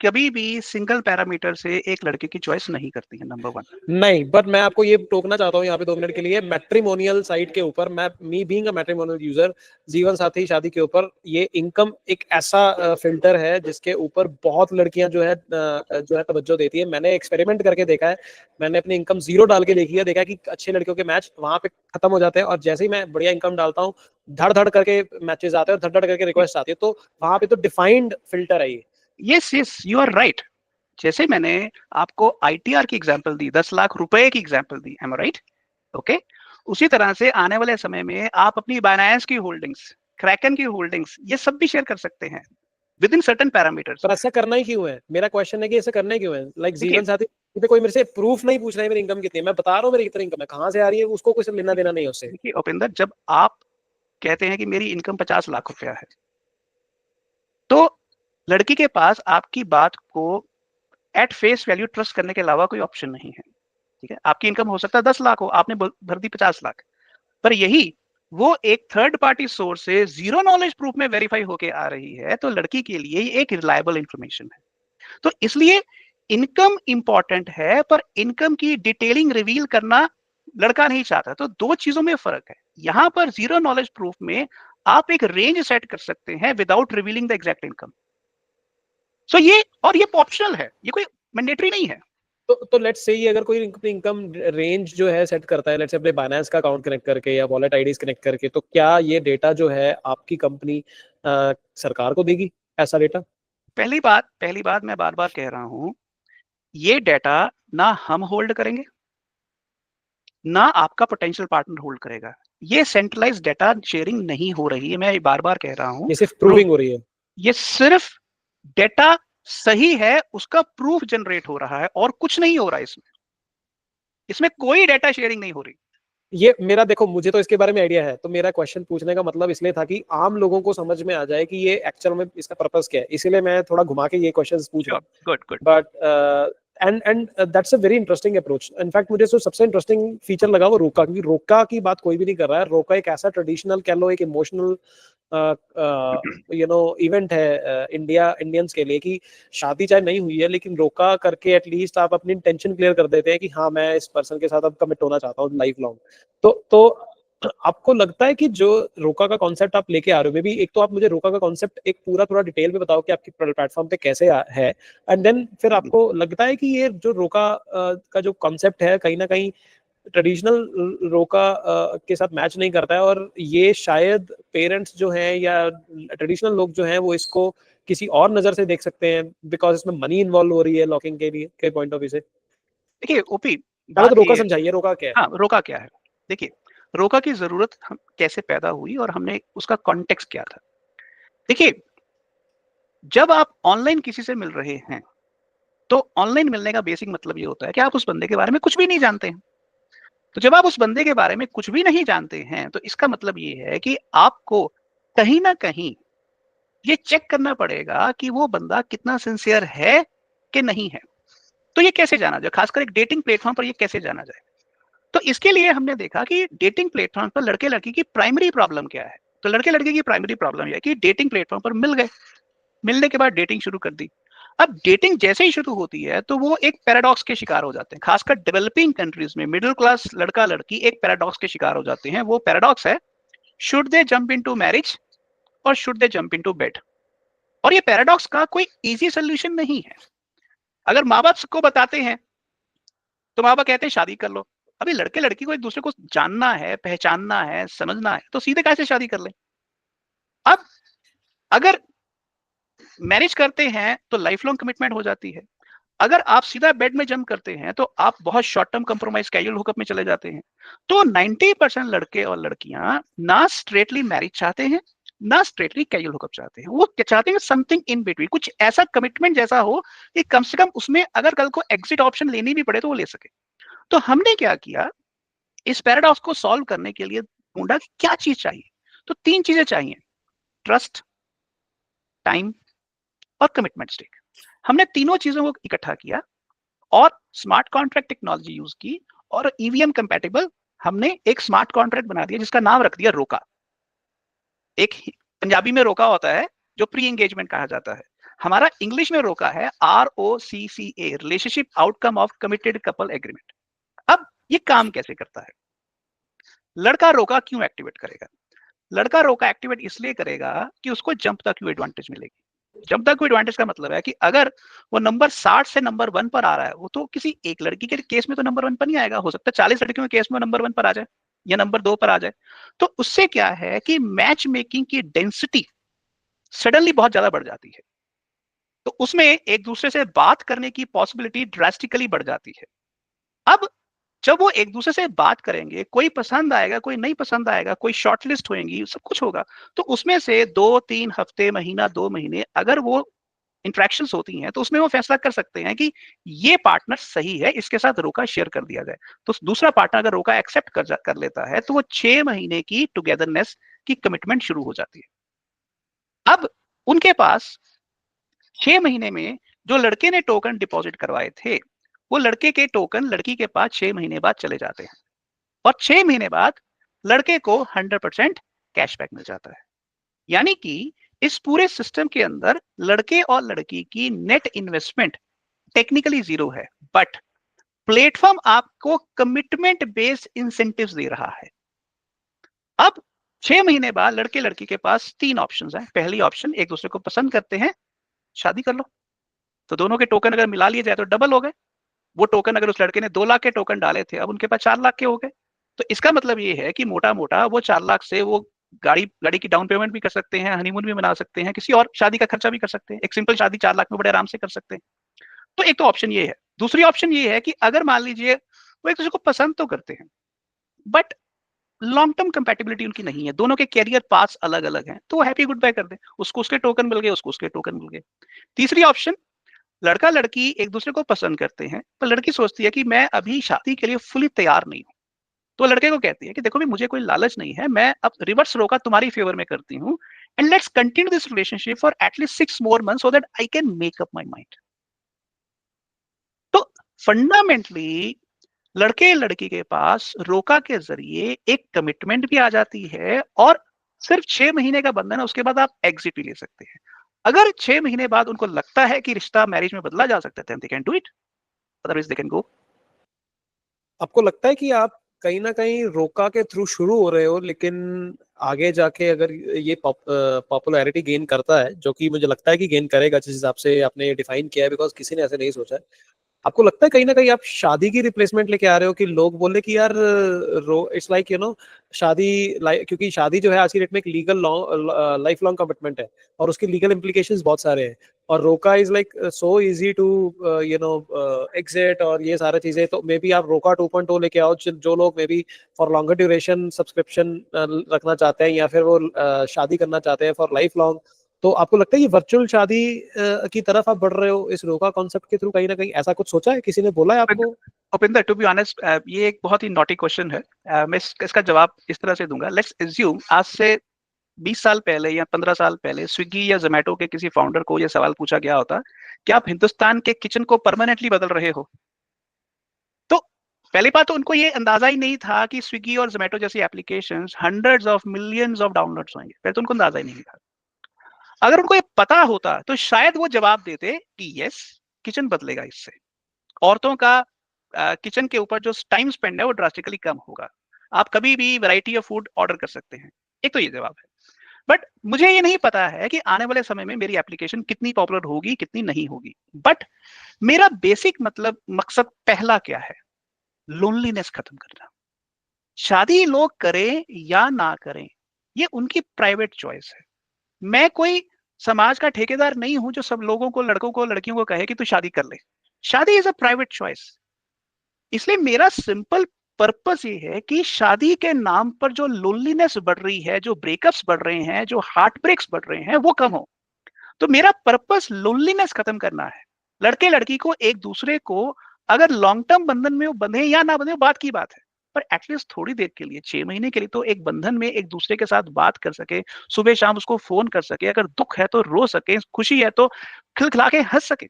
कभी भी सिंगल पैरामीटर से एक लड़के की चॉइस नहीं करती है, नंबर 1। नहीं, बट मैं आपको ये टोकना चाहता हूँ यहाँ पे 2 मिनट के लिए। मैट्रिमोनियल साइट के ऊपर, मैं me being a matrimonial user, जीवन साथी शादी के ऊपर ये इनकम एक ऐसा फिल्टर है जिसके ऊपर बहुत लड़कियां जो है तवज्जो देती है। मैंने एक्सपेरिमेंट करके देखा है, मैंने अपनी इनकम 0 डाल के देखी है, देखा कि अच्छे लड़कियों के मैच वहां पे खत्म हो जाते हैं, और जैसे ही मैं बढ़िया इनकम डालता हूँ, धड़ धड़ करके मैचेस आते हैं और धड़ धड़ करके रिक्वेस्ट आती है। तो वहां पे तो डिफाइंड फिल्टर है ये। Yes, you are right. जैसे मैंने आपको आईटीआर की एग्जांपल दी, 10 लाख रुपए की एग्जांपल दी, एम आई राइट? ओके, उसी तरह से आने वाले समय में आप अपनी बाइनेंस की होल्डिंग्स, क्रैकन की होल्डिंग्स, ये सब भी शेयर कर सकते हैं विद इन सर्टेन पैरामीटर्स। पर ऐसा करना ही क्यों है? मेरा क्वेश्चन है कि ऐसा करना ही क्यों है? लाइक जीवन साथी पे कोई मेरे से प्रूफ नहीं पूछ रहा है मेरी इनकम कितनी है, मैं बता रहा हूँ मेरी कितनी इनकम है, कहाँ से आ रही है, उसको कुछ लेना देना नहीं है उससे। देखिए उपेंद्र, जब आप कहते हैं कि मेरी इनकम 50 लाख रुपया है, तो लड़की के पास आपकी बात को एट फेस वैल्यू ट्रस्ट करने के अलावा कोई ऑप्शन नहीं है। ठीक है, आपकी इनकम हो सकता है 10 लाख हो, आपने भर दी 50 लाख, पर यही वो एक थर्ड पार्टी सोर्स से जीरो नॉलेज प्रूफ में वेरीफाई होके आ रही है, तो लड़की के लिए एक रिलायबल इंफॉर्मेशन है। तो इसलिए इनकम इंपॉर्टेंट है, पर इनकम की डिटेलिंग रिवील करना लड़का नहीं चाहता। तो 2 चीजों में फर्क है। यहां पर जीरो नॉलेज प्रूफ में आप एक रेंज सेट कर सकते हैं without revealing the exact income. So ये ऑप्शनल है, ये कोई मैंडेटरी नहीं है। तो लेट्स से ये अगर कोई इनकम रेंज जो है सेट करता है, लेट्स से अपने बाइनेंस का अकाउंट कनेक्ट करके या वॉलेट आईडीज कनेक्ट करके, तो क्या ये डेटा जो है आपकी कंपनी सरकार को देगी ऐसा डेटा? पहली बात मैं बार बार कह रहा हूं, ये डेटा ना हम होल्ड करेंगे, ना आपका पोटेंशियल पार्टनर होल्ड करेगा। ये सेंट्रलाइज डेटा शेयरिंग नहीं हो रही है, मैं बार बार कह रहा हूं। ये सिर्फ प्रूविंग हो रही है। ये सिर्फ डेटा सही है उसका प्रूफ जनरेट हो रहा है, और कुछ नहीं हो रहा है इसमें कोई डेटा शेयरिंग नहीं हो रही। ये मेरा, देखो मुझे तो इसके बारे में आइडिया है, तो मेरा क्वेश्चन पूछने का मतलब इसलिए था कि आम लोगों को समझ में आ जाए कि ये एक्चुअल में इसका पर्पस क्या है, इसीलिए मैं थोड़ा घुमा के ये क्वेश्चंस पूछ रहा हूँ। Good. But and that's a very interesting approach. In fact मुझे तो सबसे इंटरेस्टिंग फीचर लगा वो रोका, क्योंकि रोका की बात कोई भी नहीं कर रहा है। रोका एक ऐसा ट्रेडिशनल, कह लो एक इमोशनल इवेंट है इंडियंस के लिए, कि शादी चाहे नहीं हुई है, लेकिन रोका करके एटलीस्ट आप अपनी इंटेंशन क्लियर कर देते हैं कि हाँ मैं इस पर्सन के साथ अब कमिट होना चाहता हूँ लाइफ लॉन्ग। तो आपको लगता है कि जो रोका का कॉन्सेप्ट आप लेके आ रहे हो, मे बी एक तो आप मुझे रोका का कॉन्सेप्ट एक पूरा थोड़ा डिटेल में बताओ कि आपकी प्लेटफॉर्म पे कैसे है, एंड देन फिर आपको लगता है कि ये जो रोका का जो कॉन्सेप्ट है कहीं ना कहीं ट्रेडिशनल रोका के साथ मैच नहीं करता है, और ये शायद पेरेंट्स जो हैं या ट्रेडिशनल लोग जो हैं वो इसको किसी और नजर से देख सकते हैं, बिकॉज इसमें मनी इन्वॉल्व हो रही है लॉकिंग के लिए, के पॉइंट ऑफ व्यू से। देखिए ओपी, पहले तो रोका समझाइए, रोका क्या है? हाँ, रोका क्या है? देखिए, रोका की जरूरत हम कैसे पैदा हुई और हमने उसका कॉन्टेक्स्ट क्या था। देखिए, जब आप ऑनलाइन किसी से मिल रहे हैं, तो ऑनलाइन मिलने का बेसिक मतलब ये होता है कि आप उस बंदे के बारे में कुछ भी नहीं जानते हैं। तो जब आप उस बंदे के बारे में कुछ भी नहीं जानते हैं, तो इसका मतलब ये है कि आपको कहीं ना कहीं ये चेक करना पड़ेगा कि वो बंदा कितना सिंसियर है कि नहीं है। तो ये कैसे जाना जाए, खासकर एक डेटिंग प्लेटफॉर्म पर ये कैसे जाना जाए? तो इसके लिए हमने देखा कि डेटिंग प्लेटफॉर्म पर लड़के लड़की की प्राइमरी प्रॉब्लम क्या है। तो लड़के लड़के की प्राइमरी प्रॉब्लम यह है कि डेटिंग प्लेटफॉर्म पर मिल गए, मिलने के बाद डेटिंग शुरू कर दी। अब डेटिंग जैसे ही शुरू होती है, तो वो एक पैराडॉक्स के शिकार हो जाते हैं। खासकर डेवलपिंग कंट्रीज में मिडिल क्लास लड़का लड़की एक पैराडॉक्स के शिकार हो जाते हैं। वो पैराडॉक्स है, should they jump into marriage और should they jump into bed. और ये पैराडॉक्स का कोई इजी सोल्यूशन नहीं है। अगर माँ बाप को बताते हैं तो माँ बाप कहते हैं शादी कर लो। अभी लड़के लड़की को एक दूसरे को जानना है, पहचानना है, समझना है, तो सीधे कैसे शादी कर ले। अब अगर मैरिज करते हैं तो लाइफ लॉन्ग कमिटमेंट हो जाती है। अगर आप सीधा बेड में जंप करते हैं तो आप बहुत short term compromise casual hookup में चले जाते हैं। तो 90% लड़के और लड़कियां ना स्ट्रेटली मैरिज चाहते हैं, ना स्ट्रेटली कैजुअल हुकअप चाहते हैं। वो क्या चाहते हैं? समथिंग इन बिटवीन, कुछ ऐसा कमिटमेंट जैसा हो कि कम से कम उसमें अगर कल को एग्जिट ऑप्शन लेनी भी पड़े तो वो ले सके। तो हमने क्या किया, इस पैराडॉक्स को सॉल्व करने के लिए ढूंढा कि क्या चीज चाहिए। तो 3 चीजें चाहिए, ट्रस्ट, टाइम और कमिटमेंट स्टेक। हमने तीनों चीजों को इकट्ठा किया और स्मार्ट कॉन्ट्रैक्ट टेक्नोलॉजी यूज की और ईवीएम कंपैटिबल हमने एक स्मार्ट कॉन्ट्रैक्ट बना दिया जिसका नाम रख दिया रोका। एक पंजाबी में रोका होता है जो प्री एंगेजमेंट कहा जाता है, हमारा इंग्लिश में रोका है ROCCA, relationship outcome of committed couple agreement. अब ये काम कैसे करता है? लड़का रोका क्यों एक्टिवेट करेगा? लड़का रोका एक्टिवेट इसलिए करेगा कि उसको जंप द क्यू एडवांटेज मिलेगी। जंप द क्यू एडवांटेज का मतलब है कि अगर वो नंबर 60 से नंबर 1 पर आ रहा है, वो तो किसी एक लड़की के केस में तो नंबर 1 पर नहीं आएगा, हो सकता है 40 लड़कियों के केस में नंबर 1 पर आ जाए या नंबर 2 पर आ जाए। तो उससे क्या है कि मैच मेकिंग की डेंसिटी सडनली बहुत ज्यादा बढ़ जाती है। तो उसमें एक दूसरे से बात करने की पॉसिबिलिटी ड्रास्टिकली बढ़ जाती है। अब जब वो एक दूसरे से बात करेंगे, कोई पसंद आएगा, कोई नहीं पसंद आएगा, कोई शॉर्टलिस्ट होएंगी, सब कुछ होगा। तो उसमें से 2-3 हफ्ते, महीना, 2 महीने अगर वो इंटरेक्शंस होती हैं तो उसमें वो फैसला कर सकते हैं कि ये पार्टनर सही है, इसके साथ रोका शेयर कर दिया जाए। तो दूसरा पार्टनर अगर रोका एक्सेप्ट कर लेता है तो वो 6 महीने की टुगेदरनेस की कमिटमेंट शुरू हो जाती है। अब उनके पास 6 महीने में जो लड़के ने टोकन डिपॉजिट करवाए थे, वो लड़के के टोकन लड़की के पास 6 महीने बाद चले जाते हैं और 6 महीने बाद लड़के को 100% कैशबैक मिल जाता है। यानी कि इस पूरे सिस्टम के अंदर लड़के और लड़की की नेट इन्वेस्टमेंट टेक्निकली जीरो है, बट प्लेटफॉर्म आपको कमिटमेंट बेस्ड इंसेंटिव्स दे रहा है। अब 6 महीने बाद लड़के लड़की के पास 3 ऑप्शंस हैं। पहली ऑप्शन, एक दूसरे को पसंद करते हैं, शादी कर लो। तो दोनों के टोकन अगर मिला लिए जाए तो डबल हो गए। वो टोकन अगर उस लड़के ने 2 लाख के टोकन डाले थे, अब उनके पास 4 लाख के हो गए। तो इसका मतलब ये है कि मोटा मोटा वो 4 लाख से वो गाड़ी की डाउन पेमेंट भी कर सकते हैं, हनीमून भी मना सकते हैं, किसी और शादी का खर्चा भी कर सकते हैं। एक सिंपल शादी 4 लाख में बड़े आराम से कर सकते हैं। तो एक तो ऑप्शन ये है। दूसरी ऑप्शन ये है कि अगर मान लीजिए वो एक दूसरे को पसंद तो करते हैं, बट लॉन्ग टर्म कंपैटिबिलिटी उनकी नहीं है, दोनों के कैरियर पाथ्स अलग अलग हैं, तो वो हैप्पी गुड बाय कर दे। उसको उसके टोकन मिल गए, उसको उसके टोकन मिल गए। तीसरी ऑप्शन, लड़का लड़की एक दूसरे को पसंद करते हैं, पर लड़की सोचती है कि मैं अभी शादी के लिए फुली तैयार नहीं हूँ। तो लड़के को कहती है कि देखो भी मुझे कोई लालच नहीं है, मैं अब रिवर्स रोका तुम्हारी फेवर में करती हूँ, and let's continue this relationship for at least 6 more months so that I can make up my mind. तो फंडामेंटली लड़के लड़की के पास रोका के जरिए एक कमिटमेंट भी आ जाती है और सिर्फ 6 महीने का बंधन है, उसके बाद आप एग्जिट भी ले सकते हैं। अगर 6 महीने बाद उनको लगता है कि रिश्ता मैरिज में बदला जा सकता है, they can do it, otherwise they can go. आपको लगता है कि आप कहीं ना कहीं रोका के थ्रू शुरू हो रहे हो, लेकिन आगे जाके अगर ये पॉपुलैरिटी गेन करता है, जो कि मुझे लगता है कि गेन करेगा जिस हिसाब से आपने डिफाइन किया है, बिकॉज किसी ने ऐसे नहीं सोचा है, आपको लगता है कहीं ना कहीं आप शादी की रिप्लेसमेंट लेके आ रहे हो कि लोग बोले कि यार इट्स लाइक शादी, क्योंकि शादी जो है आज की डेट में एक लीगल लाइफ लॉन्ग कमिटमेंट है और उसके लीगल इम्प्लीकेशंस बहुत सारे हैं, और roka is like so easy to exit और ये सारी चीजें। तो मे बी आप रोका 2.0 लेके आओ, जो लोग may be for longer duration subscription रखना चाहते हैं या फिर वो शादी करना चाहते हैं फॉर लाइफ लॉन्ग। तो आपको लगता है ये वर्चुअल शादी की तरफ आप बढ़ रहे हो इस रोका कॉन्सेप्ट के थ्रू? कहीं ना कहीं ऐसा कुछ सोचा है, किसी ने बोला है आपको? उपिंदर, टू बी ऑनेस्ट, ये एक बहुत ही नॉटी क्वेश्चन है। मैं इसका जवाब इस तरह से दूंगा। लेट्स एज्यूम आज से 20 साल पहले या 15 साल पहले स्विगी या जोमेटो के किसी फाउंडर को यह सवाल पूछा गया होता कि आप हिंदुस्तान के किचन को परमानेंटली बदल रहे हो, तो पहली बात तो उनको ये अंदाजा ही नहीं था कि स्विगी और जोमेटो जैसी applications hundreds of millions of downloads होंगे। पहले तो उनको अंदाजा ही नहीं था। अगर उनको ये पता होता तो शायद वो जवाब देते कि यस, किचन बदलेगा, इससे औरतों का किचन के ऊपर जो टाइम स्पेंड है वो ड्रास्टिकली कम होगा, आप कभी भी वैरायटी ऑफ फूड ऑर्डर कर सकते हैं। एक तो ये जवाब है। बट मुझे ये नहीं पता है कि आने वाले समय में मेरी एप्लीकेशन कितनी पॉपुलर होगी, कितनी नहीं होगी। बट मेरा बेसिक मतलब मकसद पहला क्या है? लोनलीनेस खत्म करना। शादी लोग करें या ना करें, ये उनकी प्राइवेट चॉइस है। मैं कोई समाज का ठेकेदार नहीं हूं जो सब लोगों को, लड़कों को, लड़कियों को कहे कि तू शादी कर ले। शादी इज अ प्राइवेट चॉइस। इसलिए मेरा सिंपल पर्पस ये है कि शादी के नाम पर जो लोनलीनेस बढ़ रही है, जो ब्रेकअप्स बढ़ रहे हैं, जो हार्ट ब्रेक्स बढ़ रहे हैं, वो कम हो। तो मेरा पर्पस लोनलीनेस खत्म करना है। लड़के लड़की को एक दूसरे को अगर लॉन्ग टर्म बंधन में वो बंधे या ना बंधे, बात की बात है, पर एटलीस्ट थोड़ी देर के लिए, 6 महीने के लिए तो एक बंधन में एक दूसरे के साथ बात कर सके, सुबह शाम उसको फोन कर सके, अगर दुख है तो रो सके, खुशी है तो खिलखिला के हंस सके।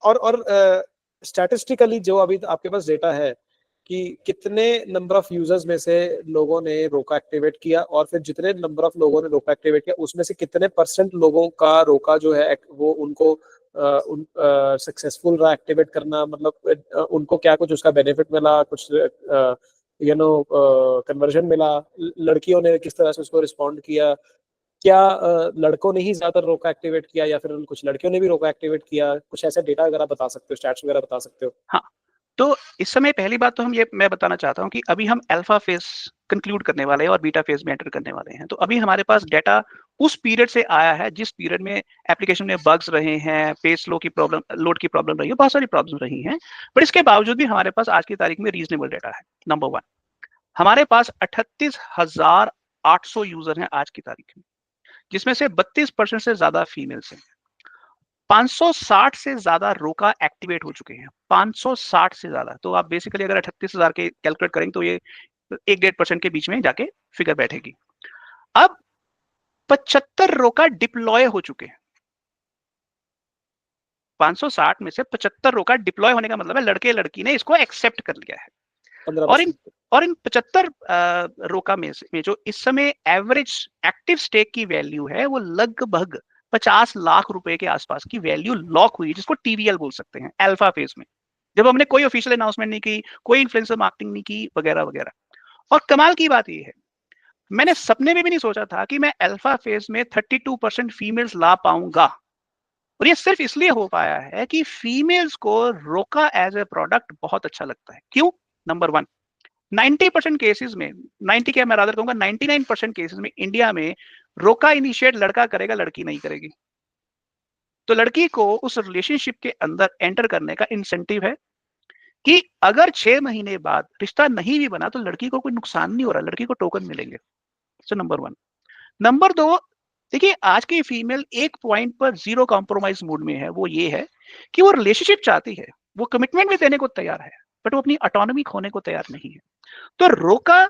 और स्टैटिस्टिकली जो अभी आपके पास डेटा है कि कितने नंबर ऑफ यूजर्स में से लोगों ने रोका एक्टिवेट किया, और फिर जितने नंबर ऑफ लोगों ने रोका एक्टिवेट किया उसमें से कितने % लोगों का रोका जो है वो उनको सक्सेसफुल रहा एक्टिवेट करना, मतलब उनको क्या कुछ उसका बेनिफिट मिला, कुछ कन्वर्जन मिला, लड़कियों ने किस तरह से उसको रिस्पॉन्ड किया, क्या लड़कों ने ही ज्यादातर रोका एक्टिवेट किया या फिर कुछ लड़कियों ने भी रोका एक्टिवेट किया? कुछ ऐसा डेटा वगैरह बता सकते हो, स्टैट्स वगैरह बता सकते हो? हाँ, तो इस समय पहली बात तो मैं बताना चाहता हूँ कि अभी हम अल्फा फेज कंक्लूड करने वाले हैं और बीटा फेज में एंटर करने वाले हैं। तो अभी हमारे पास डेटा उस पीरियड से आया है जिस पीरियड में एप्लीकेशन में बग्स रहे हैं, पेज लो की प्रॉब्लम, लोड की प्रॉब्लम रही है, बहुत सारी प्रॉब्लम रही हैं। बट इसके बावजूद भी हमारे पास आज की तारीख में रीजनेबल डेटा है। नंबर 1, हमारे पास 38,800 यूजर हैं आज की तारीख में, जिसमें से 32% से ज्यादा फीमेल्स हैं। 560 से ज्यादा रोका एक्टिवेट हो चुके हैं, 560 से ज्यादा। तो आप बेसिकली अगर 38,000 के कैलकुलेट करेंगे तो ये 1-1.5% के बीच में जाके फिगर बैठेगी। अब 75 रोका डिप्लॉय हो चुके हैं। 560 में से 75 रोका डिप्लॉय होने का मतलब है लड़के लड़की ने इसको एक्सेप्ट कर लिया है। 15%। और इन 75 रोका में जो इस समय एवरेज एक्टिव स्टेक की वैल्यू है वो लगभग 50 लाख रुपए के आसपास की वैल्यू लॉक हुई, जिसको टीवीएल बोल सकते हैं, अल्फा फेज में, जब हमने कोई ऑफिशियल अनाउंसमेंट नहीं की, कोई इन्फ्लुएंसर मार्केटिंग नहीं की, वगैरह वगैरह। और कमाल की बात यह है, मैंने सपने में भी नहीं सोचा था कि मैं अल्फा फेज में 32% फीमेल्स ला पाऊंगा। और ये सिर्फ इसलिए हो पाया है कि फीमेल्स को रोका एज ए प्रोडक्ट बहुत अच्छा लगता है। क्यों? नंबर 1, 90% केसेस में, 90 क्या मैं रादर कहूंगा 99% केसेस में इंडिया में रोका इनिशिएट लड़का करेगा, लड़की नहीं करेगी। तो लड़की को उस रिलेशनशिप के अंदर एंटर करने का इंसेंटिव है कि अगर 6 महीने बाद रिश्ता नहीं भी बना तो लड़की को कोई नुकसान नहीं हो रहा, लड़की को टोकन मिलेंगे। So number 1। नंबर 2, देखिए आज की फीमेल एक पॉइंट पर जीरो कॉम्प्रोमाइज मूड में है, वो ये है कि वो रिलेशनशिप चाहती है, वो कमिटमेंट भी देने को तैयार है, बट वो अपनी ऑटोनॉमी खोने को तैयार नहीं है। तो रोका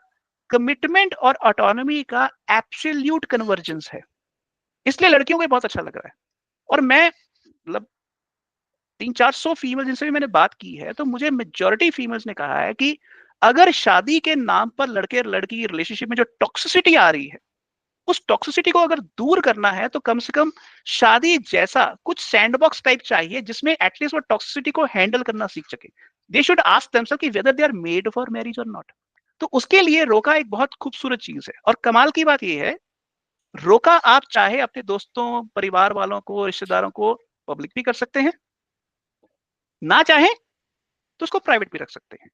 कमिटमेंट और ऑटोनॉमी का एब्सोल्यूट कन्वर्जेंस है, इसलिए लड़कियों को बहुत अच्छा लग रहा है। और मैं मतलब 300-400 फीमेल जिनसे भी मैंने बात की है, तो मुझे मेजॉरिटी फीमेल्स ने कहा है कि अगर शादी के नाम पर लड़के और लड़की की रिलेशनशिप में जो टॉक्सिसिटी आ रही है, उस टॉक्सिसिटी को अगर दूर करना है तो कम से कम शादी जैसा कुछ सैंडबॉक्स टाइप चाहिए जिसमें एटलीस्ट वो टॉक्सिसिटी को हैंडल करना सीख सके। दे शुड आस्क देमसेल्फ कि whether they are made for marriage और नॉट। तो उसके लिए रोका एक बहुत खूबसूरत चीज है। और कमाल की बात यह है, रोका आप चाहे अपने दोस्तों, परिवार वालों को, रिश्तेदारों को पब्लिक भी कर सकते हैं, ना चाहे तो उसको प्राइवेट भी रख सकते हैं।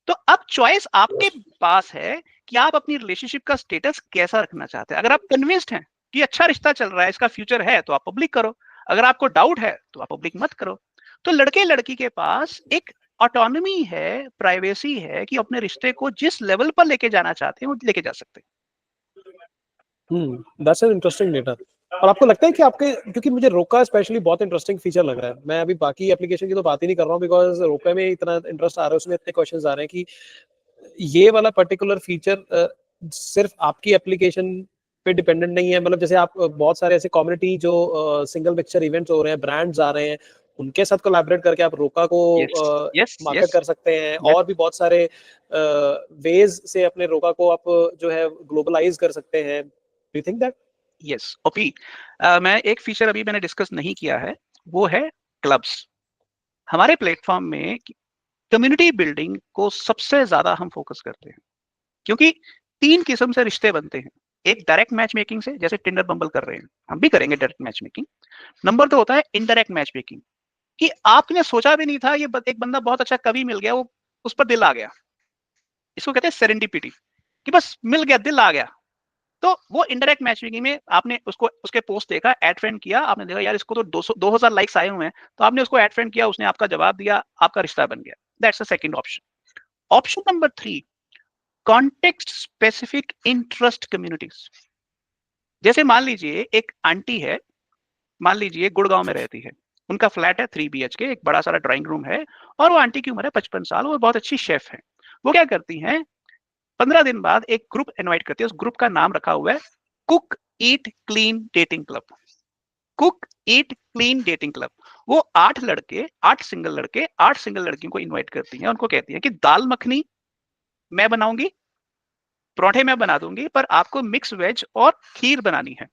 तो अब चॉइस आपके पास है कि आप अपनी रिलेशनशिप का स्टेटस कैसा रखना चाहते हैं। अगर आप कन्विंस्ड हैं कि अच्छा रिश्ता चल रहा है, इसका फ्यूचर है, तो आप पब्लिक करो। अगर आपको डाउट है तो आप पब्लिक मत करो। तो लड़के लड़की के पास एक ऑटोनॉमी है, प्राइवेसी है कि अपने रिश्ते को जिस लेवल पर लेके जाना चाहते हैं वो लेके जा सकते हैं। That's an interesting data. और आपको लगता है कि आपके, क्योंकि मुझे रोका स्पेशली बहुत इंटरेस्टिंग फीचर लग रहा है, मैं अभी बाकी एप्लीकेशन की तो बात ही नहीं कर रहा हूँ बिकॉज रोका में इतना इंटरेस्ट आ रहा है, उसमें इतने क्वेश्चंस आ रहे हैं कि ये वाला पर्टिकुलर फीचर सिर्फ आपकी एप्लीकेशन पे डिपेंडेंट नहीं है। मतलब जैसे आप बहुत सारे ऐसे कम्युनिटी जो सिंगल पिक्चर इवेंट्स हो रहे हैं, ब्रांड्स आ रहे हैं, उनके साथ कोलैबोरेट करके आप रोका को मार्केट कर सकते हैं। और भी बहुत सारे वेज से अपने रोका को आप जो है ग्लोबलाइज कर सकते हैं। Do you think that? Yes OP, मैं एक फीचर अभी मैंने डिस्कस नहीं किया है, वो है क्लब्स। हमारे प्लेटफॉर्म में कम्युनिटी बिल्डिंग को सबसे ज्यादा हम फोकस करते हैं, क्योंकि 3 किस्म से रिश्ते बनते हैं। एक डायरेक्ट मैच मेकिंग से, जैसे टिंडर बम्बल कर रहे हैं, हम भी करेंगे डायरेक्ट मैच मेकिंग। नंबर 2 होता है इनडायरेक्ट मैच मेकिंग, कि आपने सोचा भी नहीं था, ये एक बंदा बहुत अच्छा कवि मिल गया, वो उस पर दिल आ गया। इसको कहते हैं सेरेंडिपिटी, कि बस मिल गया, दिल आ गया। तो वो इनडायरेक्ट मैच मेकिंग में आपने उसको, उसके पोस्ट देखा, ऐड फ्रेंड किया, आपने देखा यार इसको तो 2000 लाइक्स आए हुए हैं, तो आपने उसको ऐड फ्रेंड किया, उसने आपका जवाब दिया, आपका रिश्ता बन गया। That's the second option. Option number 3, context specific interest communities. जैसे मान लीजिए एक आंटी है, मान लीजिए गुड़गांव में रहती है, उनका फ्लैट है 3 BHK, एक बड़ा सारा ड्राइंग रूम है, और वो आंटी की उम्र है 55 साल, वो बहुत अच्छी शेफ है। वो क्या करती हैं, 15 दिन बाद एक ग्रुप इनवाइट करती है, उस ग्रुप का नाम रखा हुआ है कुक ईट क्लीन डेटिंग क्लब। कुक ईट क्लीन डेटिंग क्लब। वो 8 लड़के, 8 सिंगल लड़के, 8 सिंगल लड़कियों को इनवाइट करती हैं, उनको कहती हैं कि दाल मखनी मैं बनाऊंगी, परोठे मैं बना दूंगी, पर आपको मिक्स वेज और खीर बनानी है।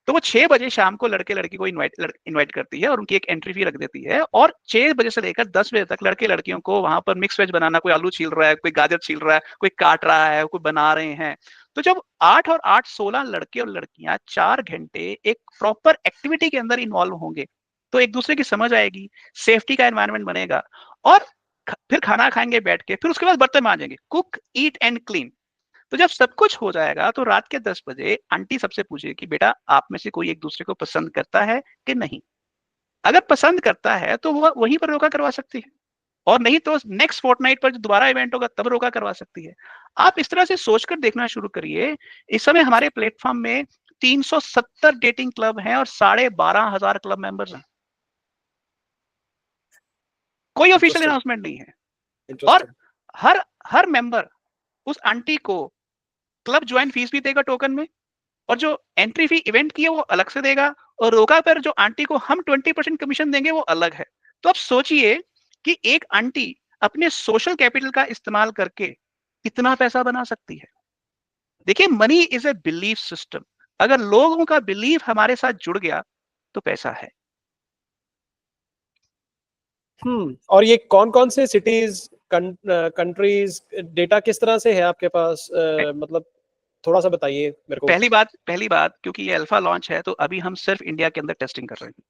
तो वो 6 बजे शाम को लड़के लड़की को इनवाइट करती है, और उनकी एक एंट्री फी रख देती है, और 6 बजे से लेकर 10 बजे तक लड़के लड़कियों को वहां पर मिक्स वेज बनाना, कोई आलू छील रहा है, कोई गाजर छील रहा है, कोई काट रहा है, कोई बना रहे हैं। तो जब 8 और 8 16 लड़के और लड़कियां 4 घंटे एक प्रॉपर एक्टिविटी के अंदर इन्वॉल्व होंगे, तो एक दूसरे की समझ आएगी, सेफ्टी का एनवायरनमेंट बनेगा, और फिर खाना खाएंगे बैठ के, फिर उसके बाद बर्तन मांजेंगे, कुक ईट एंड क्लीन। तो जब सब कुछ हो जाएगा, तो रात के 10 बजे आंटी सबसे पूछेगी कि बेटा आप में से कोई एक दूसरे को पसंद करता है कि नहीं। अगर पसंद करता है तो वो वहीं पर रोका करवा सकती है, और नहीं तो नेक्स्ट फोर्टनाइट पर जो दोबारा इवेंट होगा तब रोका करवा सकती है। आप इस तरह से सोचकर देखना शुरू करिए। इस समय हमारे प्लेटफॉर्म में 370 डेटिंग क्लब हैं और 12,500 क्लब मेंबर्स हैं। कोई ऑफिशियल अनाउंसमेंट नहीं है, और हर हर मेंबर उस आंटी को क्लब ज्वाइन फीस भी देगा टोकन में, और जो एंट्री फी इवेंट की है वो अलग से देगा, और रोका पर जो आंटी को हम 20% कमीशन देंगे वो अलग है। तो आप सोचिए कि एक आंटी अपने सोशल कैपिटल का इस्तेमाल करके कितना पैसा बना सकती है। देखिए, money is a belief system. अगर लोगों का बिलीफ हमारे साथ जुड़ गया तो पैसा है। और ये कौन कौन से सिटीज, कंट्रीज, डेटा किस तरह से है आपके पास, मतलब थोड़ा सा बताइए मेरे को। पहली बात क्योंकि ये अल्फा लॉन्च है, तो अभी हम सिर्फ इंडिया के अंदर टेस्टिंग कर रहे हैं।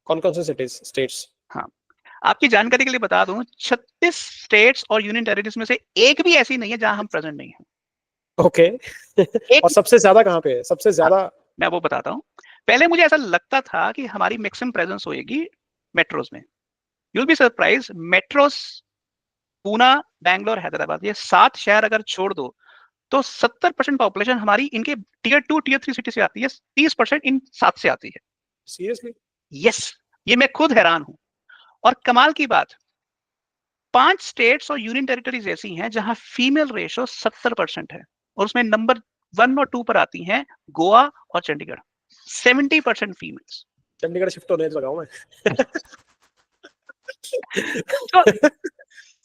कौन कौन से सिटीज, स्टेट्स? हाँ, आपकी जानकारी के लिए बता दूं, 36 स्टेट्स और यूनियन टेरिटरीज में से एक भी ऐसी नहीं है जहां हम प्रेजेंट नहीं हैं। ओके। और सबसे ज्यादा कहाँ पे है, सबसे ज्यादा? हाँ, मैं वो बताता हूँ। पहले मुझे ऐसा लगता था कि हमारी मैक्सिमम प्रेजेंस होगी मेट्रोज में। You'll be surprise, metros Poona, Bangalore, Hyderabad, ये 7 शहर अगर छोड़ दो तो 70% पॉपुलेशन हमारी इनके टियर 2 टियर 3 सिटी से आती है, 30% इन 7 से आती है। सीरियसली? यस, ये मैं खुद हैरान हूं। और कमाल की बात, 5 स्टेट्स और यूनियन टेरिटरीज ऐसी हैं जहां फीमेल रेशो 70% है, और उसमें नंबर 1 और 2 पर आती हैं गोवा और चंडीगढ़, 70% फीमेल्स। चंडीगढ़ शिफ्ट होने लगा हूं मैं। तो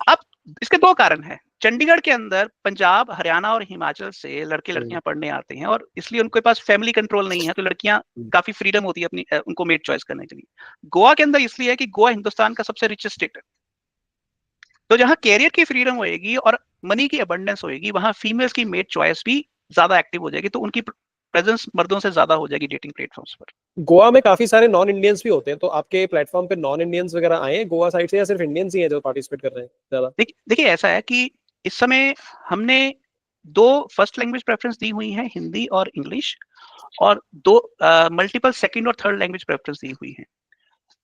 अब इसके 2 कारण हैं। चंडीगढ़ के अंदर पंजाब, हरियाणा और हिमाचल से लड़के लड़कियां पढ़ने आते हैं, और इसलिए उनके पास फैमिली कंट्रोल नहीं है, तो लड़कियां काफी फ्रीडम होती है अपनी उनको मेट चॉइस करने के लिए। गोवा के अंदर इसलिए है कि गोवा हिंदुस्तान का सबसे रिचेस्ट स्टेट है, तो जहां कैरियर की फ्रीडम होएगी और मनी की अबंडेंस होएगी, वहां फीमेल्स की मेट चॉइस भी ज्यादा एक्टिव हो जाएगी, तो उनकी प्रेजेंस मर्दों से ज्यादा हो जाएगी डेटिंग प्लेटफॉर्म्स पर। गोवा में काफी सारे नॉन इंडियंस भी होते हैं, तो आपके प्लेटफॉर्म पे नॉन इंडियंस वगैरह आए हैं गोवा साइड से, या सिर्फ इंडियंस ही हैं जो पार्टिसिपेट कर रहे हैं ज्यादा? देखिए, ऐसा है कि इस समय हमने 2 फर्स्ट लैंग्वेज प्रेफरेंस दी हुई है, हिंदी और इंग्लिश, और 2 मल्टीपल सेकंड और थर्ड लैंग्वेज प्रेफरेंस दी हुई है।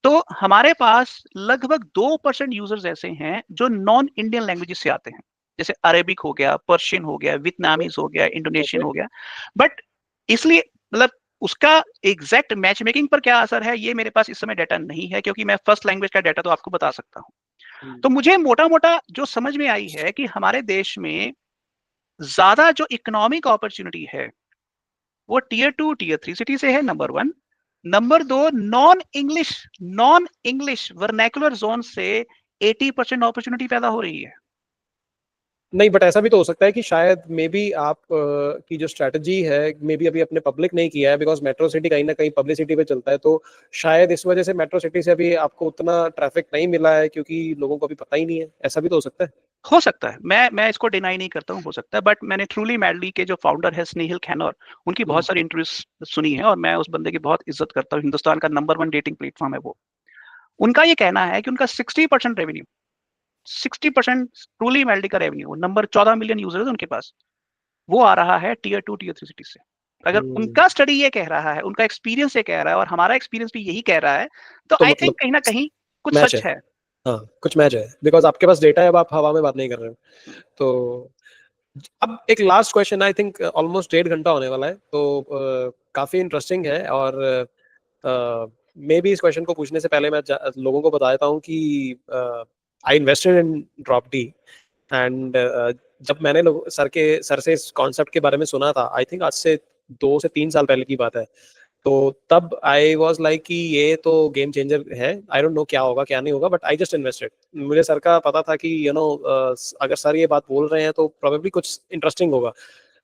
तो हमारे पास लगभग 2% यूजर्स ऐसे हैं जो नॉन इंडियन लैंग्वेजेस से आते हैं, जैसे अरेबिक हो गया, पर्शियन हो गया, वियतनामीज हो गया, इंडोनेशियन हो गया। बट इसलिए मतलब उसका एग्जैक्ट मैच मेकिंग पर क्या असर है, ये मेरे पास इस समय डाटा नहीं है, क्योंकि मैं फर्स्ट लैंग्वेज का डाटा तो आपको बता सकता हूँ। तो मुझे मोटा मोटा जो समझ में आई है कि हमारे देश में ज्यादा जो इकोनॉमिक अपॉर्चुनिटी है वो टियर 2 टियर 3 सिटी से है, number 1। Number 2, non English vernacular zone से 80% अपॉर्चुनिटी पैदा हो रही है। नहीं, बट ऐसा भी तो हो सकता है कि शायद मे बी आप की जो स्ट्रेटजी है मे बी अभी अपने पब्लिक नहीं किया है, बिकॉज मेट्रो सिटी कहीं ना कहीं पब्लिसिटी पे चलता है, तो शायद इस वजह से मेट्रो सिटी से अभी आपको उतना ट्रैफिक नहीं मिला है, क्योंकि लोगों को अभी पता ही नहीं है। ऐसा भी तो हो सकता है। हो सकता है, मैं इसको डिनाई नहीं करता हूँ, हो सकता है, बट मैंने ट्रूली मैडली के जो फाउंडर है स्नेहिल खैनोर, उनकी बहुत सारी इंटरव्यूज सुनी है और मैं उस बंदे की बहुत इज्जत करता हूँ। हिंदुस्तान का नंबर 1 डेटिंग प्लेटफॉर्म है वो। उनका ये कहना है कि उनका 60% रेवेन्यू, 60% ट्रूली मैडली का रेवेन्यू, नंबर 14 मिलियन यूजर्स उनके पास, वो आ रहा है टियर 2 टियर 3 सिटी से। अगर उनका स्टडी ये कह रहा है, उनका एक्सपीरियंस ये कह रहा है और हमारा एक्सपीरियंस भी यही कह रहा है, तो तो आई मतलब थिंक कहीं ना कहीं कुछ मैच सच है। है। हाँ, कुछ मैच है, बिकॉज आपके पास डेटा है, अब आप हवा में बात नहीं कर रहे हो। तो अब एक last question, I think almost 1.5 घंटा होने वाला है, तो काफी इंटरेस्टिंग है, और मे बी इस क्वेश्चन को पूछने से पहले मैं लोगों को बता देता हूँ कि आई इन्वेस्टेड इन ड्रॉपडी, एंड जब मैंने सर से इस कॉन्सेप्ट के बारे में सुना था, आई थिंक आज से 2 से 3 साल पहले की बात है, तो तब आई वाज लाइक कि ये तो गेम चेंजर है, आई डोंट नो क्या होगा क्या नहीं होगा, बट आई जस्ट इन्वेस्टेड। मुझे सर का पता था कि अगर सर ये बात बोल रहे हैं तो प्रोबेबली कुछ इंटरेस्टिंग होगा,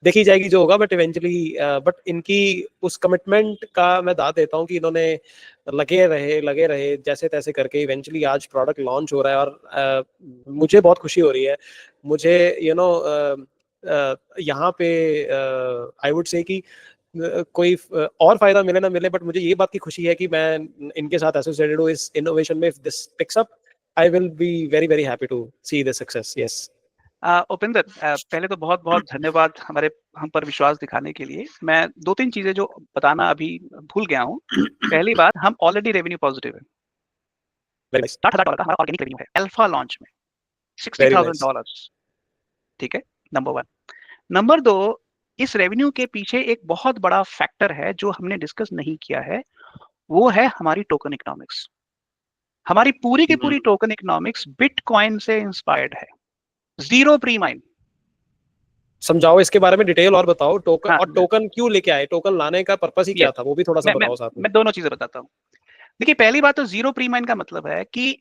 देखी जाएगी जो होगा, बट इवेंचुअली बट इनकी उस कमिटमेंट का मैं दाद देता हूँ कि इन्होंने लगे रहे जैसे तैसे करके इवेंचुअली आज प्रोडक्ट लॉन्च हो रहा है, और मुझे बहुत खुशी हो रही है। मुझे यहाँ पे आई वुड से कि कोई और फायदा मिले ना मिले, बट मुझे ये बात की खुशी है कि मैं इनके साथ एसोसिएटेड हूँ इस इनोवेशन में। If this picks up, I will be very very happy to see this success. Yes Upinder, पहले तो बहुत बहुत धन्यवाद हम पर विश्वास दिखाने के लिए। मैं 2-3 चीजें जो बताना अभी भूल गया हूँ। पहली बात, हम ऑलरेडी रेवेन्यू पॉजिटिव है। वेरी नाइस, $60,000 का हमारा ऑर्गेनिक रेवेन्यू है अल्फा लॉन्च में, वेरी नाइस। $60,000। ठीक है, नंबर 1। नंबर 2, इस रेवेन्यू के पीछे एक बहुत बड़ा फैक्टर है जो हमने डिस्कस नहीं किया है, वो है हमारी टोकन इकोनॉमिक्स। हमारी पूरी की पूरी टोकन इकोनॉमिक्स बिटकॉइन से इंस्पायर्ड है, जीरो प्री माइन। समझाओ इसके बारे में, डिटेल और बताओ। टोकन, हाँ, और टोकन क्यों लेके आए, टोकन लाने का पर्पस ही क्या यस, था, वो भी थोड़ा सा मैं बताओ साथ में। मैं दोनों चीजें बताता हूँ। देखिए, पहली बात तो जीरो प्री माइन का मतलब है कि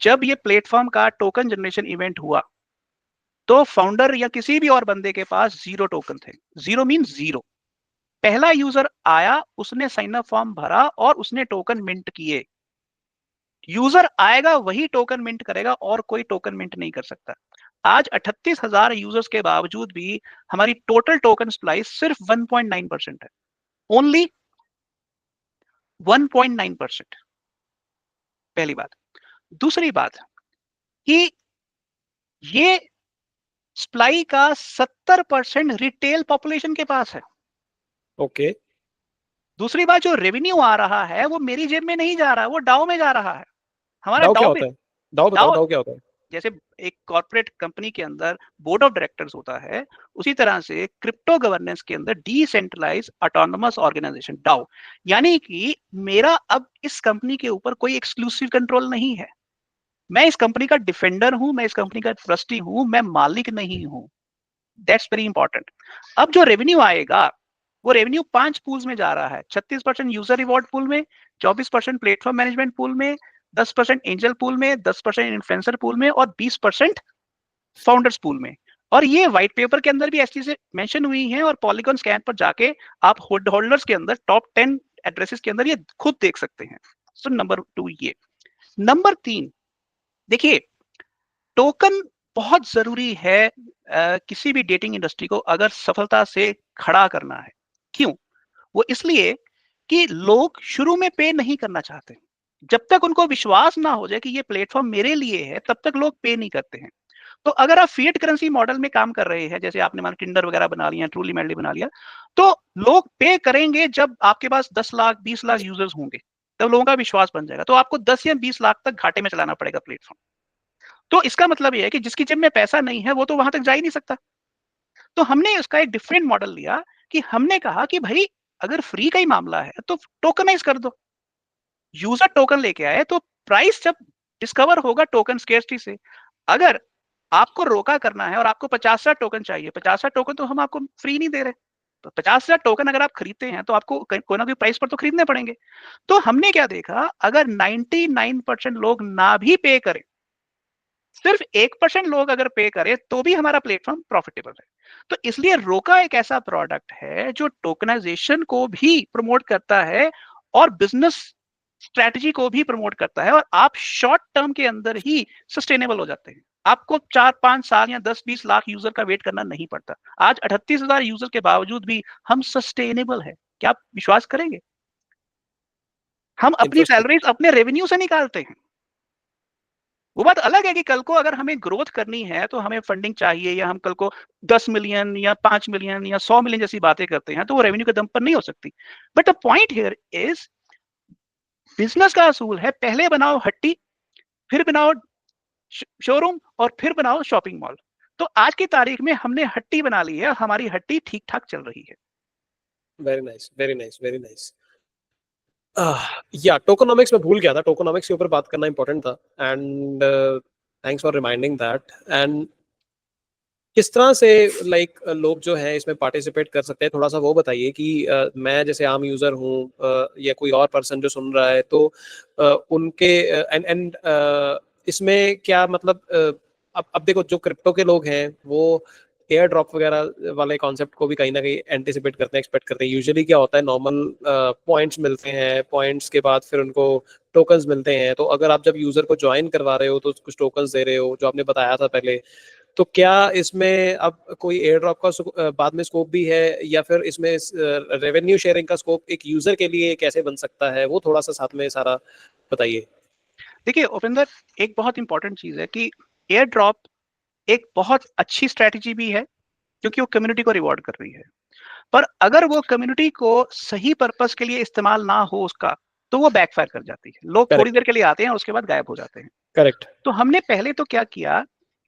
जब ये प्लेटफॉर्म का टोकन जनरेशन इवेंट हुआ, तो फाउंडर या किसी भी और बंदे के पास जीरो टोकन थे। Zero mean zero. पहला यूजर आया, उसने साइन अप फॉर्म भरा और उसने टोकन मिंट किए। यूजर आएगा वही टोकन मिंट करेगा, और कोई टोकन मिंट नहीं कर सकता। आज 38,000 यूजर्स के बावजूद भी हमारी टोटल टोकन सप्लाई सिर्फ 1.9% है। ओनली 1.9%। पहली बात। दूसरी बात कि ये सप्लाई का 70% रिटेल पॉपुलेशन के पास है। ओके, दूसरी बात, जो रेवेन्यू आ रहा है वो मेरी जेब में नहीं जा रहा है, वो डाउ में जा रहा है। हमारा डाउ क्या डाउ पे, होता है? डाउ बताओ, डाउ डाउ क्या होता है? जैसे एक कॉर्पोरेट कंपनी के अंदर बोर्ड ऑफ डायरेक्टर्स होता है, उसी तरह से क्रिप्टो गवर्नेंस के अंदर डिसेंट्रलाइज ऑटोनोमस ऑर्गेनाइजेशन, डाउ। यानी कि मेरा अब इस कंपनी के ऊपर कोई एक्सक्लूसिव कंट्रोल नहीं है। मैं इस कंपनी का डिफेंडर हूं, मैं इस कंपनी का ट्रस्टी हूं, मैं मालिक नहीं हूं। That's very important. अब जो रेवेन्यू आएगा, वो रेवेन्यू 5 पूल्स में जा रहा है। 36% यूजर रिवॉर्ड पूल में, 24% प्लेटफॉर्म मैनेजमेंट पूल में, 10% एंजल पूल में, 10% इन्फ्लुएंसर पूल में और 20% फाउंडर्स पूल में। और ये व्हाइट पेपर के अंदर भी ऐसी चीजें मेंशन हुई हैं, और पॉलीगॉन स्कैन पर जाके आप होल्डर्स के अंदर टॉप 10 एड्रेसेस के अंदर ये खुद देख सकते हैं। सो नंबर 2 ये। नंबर 3, देखिए, टोकन बहुत जरूरी है किसी भी डेटिंग इंडस्ट्री को अगर सफलता से खड़ा करना है। क्यों? वो इसलिए कि लोग शुरू में पे नहीं करना चाहते। जब तक उनको विश्वास ना हो जाए कि ये प्लेटफॉर्म मेरे लिए है, तब तक लोग पे नहीं करते हैं। तो अगर आप फिएट करेंसी मॉडल में काम कर रहे हैं, जैसे आपने मान टिंडर वगैरह बना लिया, ट्रूली मैडली बना लिया, तो लोग पे करेंगे जब आपके पास 10 लाख 20 लाख यूजर्स होंगे, तब लोगों का विश्वास बन जाएगा। तो आपको 10 या 20 लाख तक घाटे में चलाना पड़ेगा प्लेटफॉर्म। तो इसका मतलब ये है कि जिसकी जेब में पैसा नहीं है वो तो वहां तक जा ही नहीं सकता। तो हमने उसका एक डिफरेंट मॉडल लिया कि हमने कहा कि भाई, अगर फ्री का ही मामला है तो टोकनाइज कर दो। यूजर टोकन लेके आए तो प्राइस जब डिस्कवर होगा टोकन स्केर्सिटी से, अगर आपको रोका करना है और आपको 50,000 टोकन चाहिए, 50,000 टोकन तो हम आपको फ्री नहीं दे रहे। तो 50,000 टोकन अगर आप खरीदते हैं तो आपको कोई ना कोई प्राइस पर तो खरीदने पड़ेंगे। तो हमने क्या देखा, अगर 99% लोग ना भी पे करें, सिर्फ 1% लोग अगर पे करें, तो भी हमारा प्लेटफॉर्म प्रॉफिटेबल है। तो इसलिए रोका एक ऐसा प्रोडक्ट है जो टोकनाइजेशन को भी प्रमोट करता है और बिजनेस स्ट्रेटजी को भी प्रमोट करता है, और आप शॉर्ट टर्म के अंदर ही सस्टेनेबल हो जाते हैं। आपको 4-5 साल या 10-20 लाख यूजर का वेट करना नहीं पड़ता। आज 38,000 यूजर के बावजूद भी हम सस्टेनेबल है। क्या आप विश्वास करेंगे? हम अपनी इंटरेस्टिंग। सैलरीज अपने रेवेन्यू से निकालते हैं। वो बात अलग है कि कल को अगर हमें ग्रोथ करनी है तो हमें फंडिंग चाहिए, या हम कल को 10 मिलियन या 5 मिलियन या 100 मिलियन जैसी बातें करते हैं, तो वो रेवेन्यू के दम पर नहीं हो सकती। But the point here is, business का असूल है पहले बनाओ हट्टी, फिर बनाओ शोरूम, और फिर बनाओ शॉपिंग मॉल। तो आज की तारीख में हमने हट्टी बना ली है, हमारी हट्टी ठीक ठाक चल रही है। Very nice, very nice, very nice. या टोकोनॉमिक्स में भूल गया था, टोकोनॉमिक्स के ऊपर बात करना इंपॉर्टेंट था, and thanks for reminding that. And किस तरह से लाइक लोग जो हैं इसमें पार्टिसिपेट कर सकते हैं, थोड़ा सा वो बताइए कि मैं जैसे आम यूजर हूँ या कोई और पर्सन जो सुन रहा है, तो उनके एंड इसमें क्या मतलब अब देखो जो क्रिप्टो के लोग हैं वो एयर ड्रॉप वगैरह वाले कॉन्सेप्ट को भी कहीं ना कहीं एंटिसिपेट करते हैं, एक्सपेक्ट करते हैं। यूजुअली क्या होता है, नॉर्मल पॉइंट्स मिलते हैं, पॉइंट्स के बाद फिर उनको टोकन्स मिलते हैं। तो अगर आप जब यूजर को ज्वाइन करवा रहे हो तो कुछ टोकन्स दे रहे हो, जो आपने बताया था पहले, तो क्या इसमें अब कोई एयर ड्रॉप का बाद में स्कोप भी है, या फिर इसमें रेवेन्यू शेयरिंग का स्कोप एक यूजर के लिए कैसे बन सकता है, वो थोड़ा सा साथ में सारा बताइए। देखिए उपिंदर, एक बहुत इंपॉर्टेंट चीज है कि एयर ड्रॉप एक बहुत अच्छी स्ट्रेटेजी भी है, क्योंकि वो कम्युनिटी को रिवॉर्ड कर रही है। पर अगर वो कम्युनिटी को सही पर्पस के लिए इस्तेमाल ना हो उसका, तो वो बैकफायर कर जाती है। लोग थोड़ी देर के लिए आते हैं, उसके बाद गायब हो जाते हैं। करेक्ट। तो हमने पहले तो क्या किया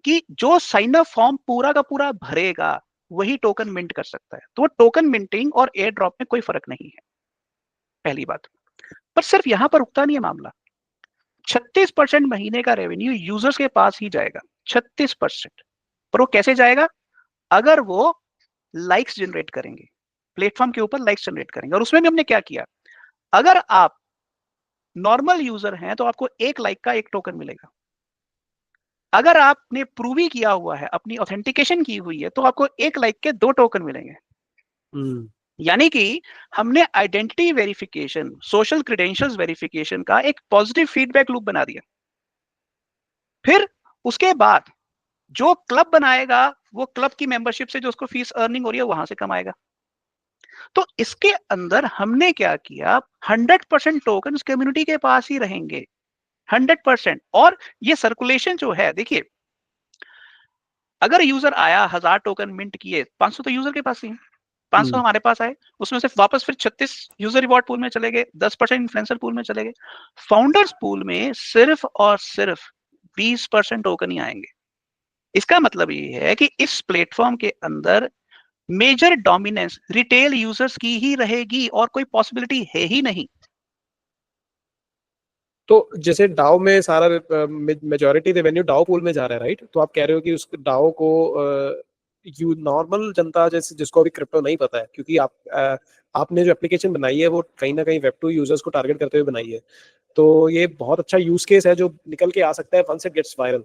कि जो साइन अप फॉर्म पूरा का पूरा भरेगा वही टोकन मिंट कर सकता है। तो टोकन मिंटिंग और एयर ड्रॉप में कोई फर्क नहीं है, पहली बात। पर सिर्फ यहां पर रुकता नहीं है मामला। 36% महीने का रेवेन्यू यूजर्स के पास ही जाएगा, 36%। पर वो कैसे जाएगा? अगर वो लाइक्स जनरेट करेंगे, प्लेटफॉर्म के ऊपर लाइक्स जनरेट करेंगे। और उसमें भी हमने क्या किया, अगर आप नॉर्मल यूजर हैं तो आपको 1 लाइक का 1 टोकन मिलेगा। अगर आपने प्रूव ही किया हुआ है, अपनी ऑथेंटिकेशन की हुई है, तो आपको 1 लाइक के 2 टोकन मिलेंगे। यानी कि हमने identity verification, social credentials verification का एक पॉजिटिव फीडबैक लूप बना दिया। फिर उसके बाद जो क्लब बनाएगा, वो क्लब की मेंबरशिप से जो उसको फीस अर्निंग हो रही है वहां से कमाएगा। तो इसके अंदर हमने क्या किया, 100% टोकन कम्युनिटी के पास ही रहेंगे, 100%। और ये सर्कुलेशन जो है, देखिए अगर यूजर आया 1000 टोकन मिंट किए, 500 तो यूजर के पास ही है, 500 हमारे पास आए, उसमें से वापस फिर 36 यूजर रिवॉर्ड पूल में चले गए, 10% इन्फ्लुएंसर पूल में चले गए। फाउंडर्स पूल में सिर्फ और सिर्फ 20% टोकन ही आएंगे। इसका मतलब ये है कि इस प्लेटफॉर्म के अंदर मेजर डोमिनेंस रिटेल यूजर्स की ही रहेगी, और कोई पॉसिबिलिटी है ही नहीं। तो जैसे डाओ में सारा मेजॉरिटी रेवेन्यू डाओ पूल में जा रहा है, राइट? तो आप कह रहे हो कि उस डाओ को यू नॉर्मल जनता जैसे जिसको अभी क्रिप्टो नहीं पता है, क्योंकि आपने जो एप्लीकेशन बनाई है वो कहीं ना कहीं वेब 2 यूजर्स को टारगेट करते हुए बनाई है, तो ये बहुत अच्छा यूज केस है जो निकल के आ सकता है वंस इट गेट्स वायरल।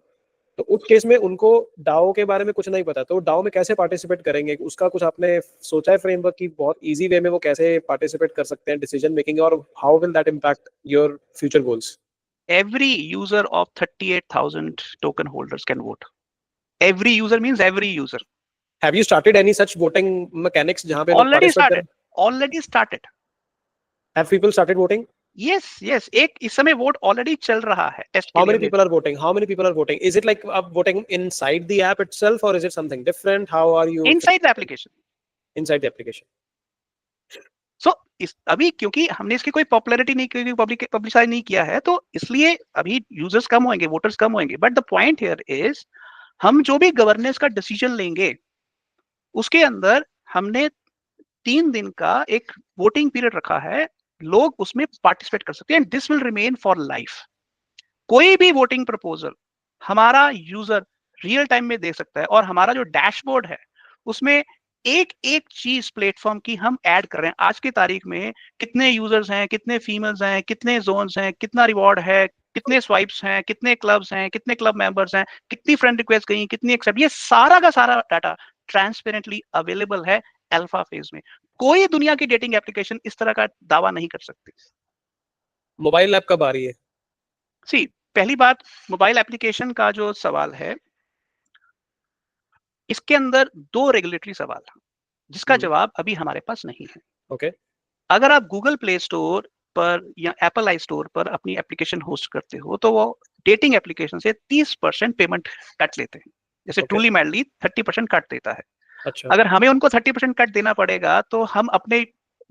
तो उस केस में उनको डाओ के बारे में कुछ नहीं पता, तो डाओ में कैसे पार्टिसिपेट करेंगे, उसका कुछ आपने सोचा है फ्रेमवर्क की बहुत इजी वे में वो कैसे पार्टिसिपेट कर सकते हैं डिसीजन मेकिंग, और how will that impact your future goals? Every user of 38,000 token holders can vote. Every user means every user. Have you started any such voting mechanics जहाँ पे लोग Already participate started. करें? Already started. Have people started voting? Yes, yes. एक इस समय वोट ऑलरेडी चल रहा है टेस्ट के How लिए many हमने। people are voting? How many people are voting? Is it like voting inside the app itself, or is it something different? How are you Inside the application. inside the application? सो अभी क्योंकि हमने इसकी कोई पॉपुलैरिटी नहीं की, पब्लिसाइज नहीं किया है, तो इसलिए अभी यूजर्स कम होंगे, वोटर्स कम होंगे। But the point here is, हम जो भी गवर्नेंस का डिसीजन लेंगे उसके अंदर हमने 3 दिन का एक वोटिंग पीरियड रखा है। लोग उसमें पार्टिसिपेट कर सकते हैं, and this will remain for life. कोई भी वोटिंग प्रपोजल हमारा यूजर रियल टाइम में देख सकता है, और हमारा जो डैशबोर्ड है उसमें एक एक चीज प्लेटफॉर्म की हम ऐड कर रहे हैं। आज की तारीख में कितने यूजर्स हैं, कितने फीमेल्स हैं, कितने जोन्स हैं, कितना रिवॉर्ड है, कितने स्वाइप्स हैं, कितने क्लब्स हैं, कितने क्लब मेंबर्स हैं, कितनी फ्रेंड रिक्वेस्ट गई, कितनी एक्सेप्ट, ये सारा का सारा डाटा ट्रांसपेरेंटली अवेलेबल है अल्फा फेज में। कोई दुनिया की डेटिंग एप्लीकेशन इस तरह का दावा नहीं कर सकती। मोबाइल ऐप कब आ रही है? सी, पहली बात, मोबाइल एप्लीकेशन का जो सवाल है, इसके अंदर 2 रेगुलेटरी सवाल हैं, जिसका जवाब अभी हमारे पास नहीं है। ओके। अगर आप गूगल प्ले स्टोर पर या एप्पल आई स्टोर पर अपनी एप्लीकेशन होस्ट करते हो, तो वो डेटिंग एप्लीकेशन से 30% पेमेंट काट लेते हैं। जैसे Okay. ट्रूली मैडली 30% काट देता है। अच्छा। अगर हमें उनको 30% कट देना पड़ेगा, तो हम अपने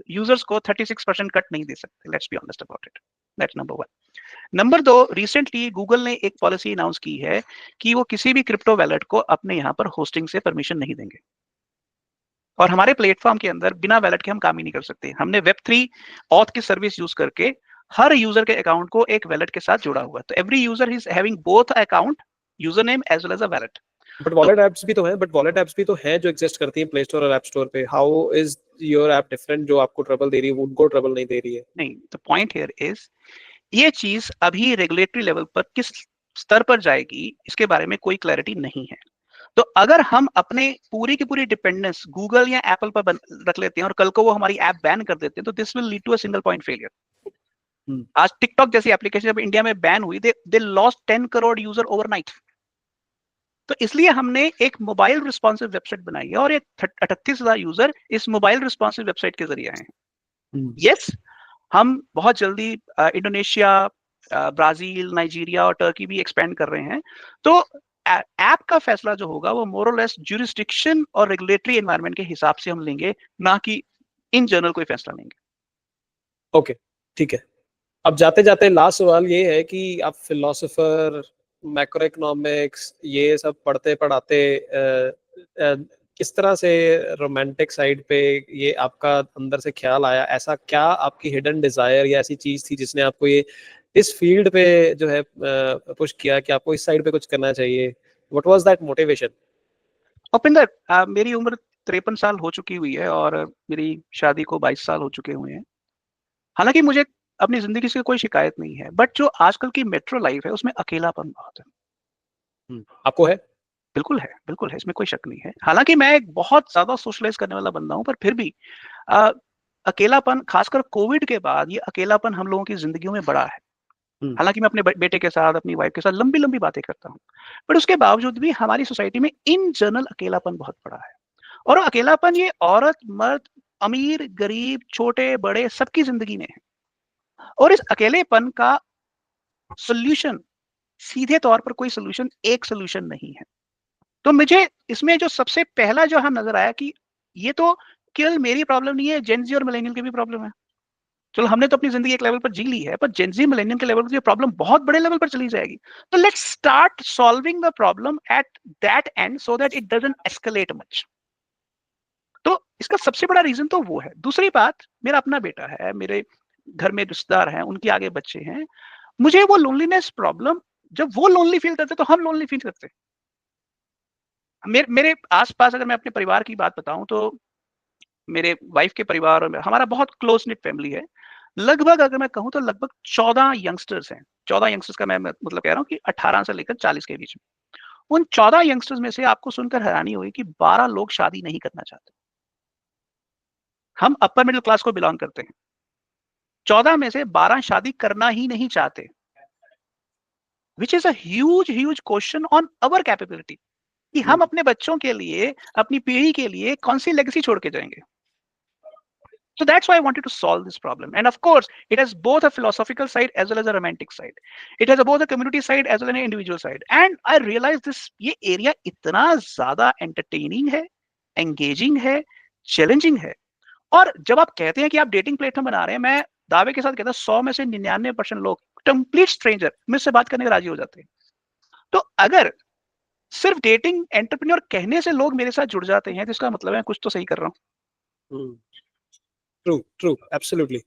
यूजर्स को 36% कट नहीं दे सकते। Let's be honest about it. That's number 1। Number 2, recently Google ने एक पॉलिसी अनाउंस की है कि वो किसी भी क्रिप्टो वैलेट को अपने यहाँ पर होस्टिंग से परमिशन नहीं देंगे। और हमारे प्लेटफॉर्म के अंदर बिना वैलेट के हम काम ही नहीं कर सकते। हमने Web3 ऑथ की सर्विस यूज करके हर यूजर के अकाउंट को एक वैलेट के साथ जोड़ा हुआ है। तो every user is having both account, user name as well as a wallet. But wallet apps भी तो हैं जो एग्जिस्ट करती हैं प्ले स्टोर और ऐप स्टोर पे। How is your app different, जो आपको ट्रबल दे रही है वो उनको ट्रबल नहीं दे रही है? नहीं, द पॉइंट हियर इज, ये चीज अभी रेगुलेटरी लेवल पर किस स्तर पर जाएगी, इसके बारे में कोई क्लैरिटी नहीं है। तो अगर हम अपने पूरी की पूरी डिपेंडेंस गूगल या एप्पल पर रख लेते हैं और कल को वो हमारी ऐप बैन कर देते हैं, तो this will lead to a single point failure. आज टिकटॉक जैसी एप्लीकेशन जब इंडिया में बैन हुई, they lost 10 crore user overnight. तो इसलिए हमने एक मोबाइल रिस्पॉन्सिव वेबसाइट बनाई है और ये 38,000 यूजर इस मोबाइल रिस्पॉन्सिव वेबसाइट के जरिए आए हैं। यस, हम बहुत जल्दी इंडोनेशिया, ब्राजील, नाइजीरिया और टर्की भी एक्सपेंड कर रहे हैं। तो ऐप का फैसला जो होगा वो मोर और लेस ज्यूरिसडिक्शन और रेगुलेटरी एनवायरनमेंट के हिसाब से हम लेंगे, ना कि इन जनरल कोई फैसला लेंगे। ओके, ठीक है। अब जाते जाते लास्ट सवाल ये है कि आप फिलोसोफर, मैक्रो इकोनॉमिक्स ये सब पढ़ते पढ़ाते किस तरह से रोमांटिक साइड पे ये आपका अंदर से ख्याल आया? ऐसा क्या आपकी हिडन डिजायर या ऐसी चीज थी जिसने आपको ये इस फील्ड पे जो है पुश किया कि आपको इस साइड पे कुछ करना चाहिए? What was that motivation? Upinder, मेरी उम्र 53 साल हो चुकी हुई है और मेरी शादी को 22 साल हो चुके हुए हैं। हालांकि मुझे अपनी जिंदगी से कोई शिकायत नहीं है, बट जो आजकल की मेट्रो लाइफ है उसमें अकेलापन बहुत है। आपको है? बिल्कुल है, बिल्कुल है, इसमें कोई शक नहीं है। हालांकि मैं एक बहुत ज्यादा सोशलाइज करने वाला बंदा हूं, पर फिर भी अ, अकेलापन, खासकर कोविड के बाद ये अकेलापन हम लोगों की जिंदगियों में बड़ा है। हालांकि मैं अपने बेटे के साथ, अपनी वाइफ के साथ लंबी लंबी बातें करता हूँ, बट उसके बावजूद भी हमारी सोसाइटी में इन जनरल अकेलापन बहुत बड़ा है। और वो अकेलापन ये औरत, मर्द, अमीर, गरीब, छोटे बड़े सबकी जिंदगी में है। और इस अकेलेपन का सोल्यूशन, सीधे तौर पर कोई सोल्यूशन, एक सोल्यूशन नहीं है। तो मुझे इसमें जो सबसे पहला जो हम नजर आया कि ये तो केवल मेरी प्रॉब्लम नहीं है, जेनजी और मिलेनियल की भी प्रॉब्लम है। चलो, हमने तो अपनी जिंदगी एक लेवल पर जी ली है, पर जेनजी मिलेनियम के लेवल पर ये प्रॉब्लम बहुत बड़े लेवल पर चली जाएगी। तो let's start solving the problem at that and so that it doesn't escalate much. तो इसका सबसे बड़ा रीजन तो वो है। दूसरी बात, मेरा अपना बेटा है, मेरे घर में रिश्तेदार हैं, उनके आगे बच्चे हैं। मुझे वो लोनलीनेस प्रॉब्लम, जब वो लोनली फील करते तो हम लोनली फील करते। मेरे आसपास अगर मैं अपने परिवार की बात बताऊं, तो मेरे वाइफ के परिवार और हमारा बहुत क्लोज निट फैमिली है। लगभग अगर मैं कहूं तो लगभग 14 यंगस्टर्स हैं। 14 यंगस्टर्स का मैं मतलब कह रहा हूं कि 18 से लेकर 40 के बीच में। उन 14 यंगस्टर्स में से आपको सुनकर हैरानी होगी कि 12 लोग शादी नहीं करना चाहते। हम अपर मिडिल क्लास को बिलोंग करते हैं। 14 में से 12 शादी करना ही नहीं चाहते, which is a huge question on our capability कि हम अपने बच्चों के लिए, अपनी पीढ़ी के लिए कौन सी लेगेसी छोड़ के जाएंगे। So that's why I wanted to solve this problem. And of course, it has both a philosophical side as well as a romantic side. It has both a community side as well as an individual side. And I realized this, ये area इतना ज़्यादा entertaining है, engaging है, challenging है। और जब आप कहते हैं कि आप डेटिंग प्लेटफॉर्म बना रहे हैं, मैं दावे के साथ कहता हूँ 100 में से 99% लोग, कंप्लीट स्ट्रेंजर, मुझसे बात करने के राजी हो जाते हैं। तो अगर सिर्फ डेटिंग एंटरप्रेन्योर कहने से लोग मेरे साथ जुड़ जाते हैं, तो इसका मतलब है कुछ तो सही कर रहा हूँ। True, absolutely.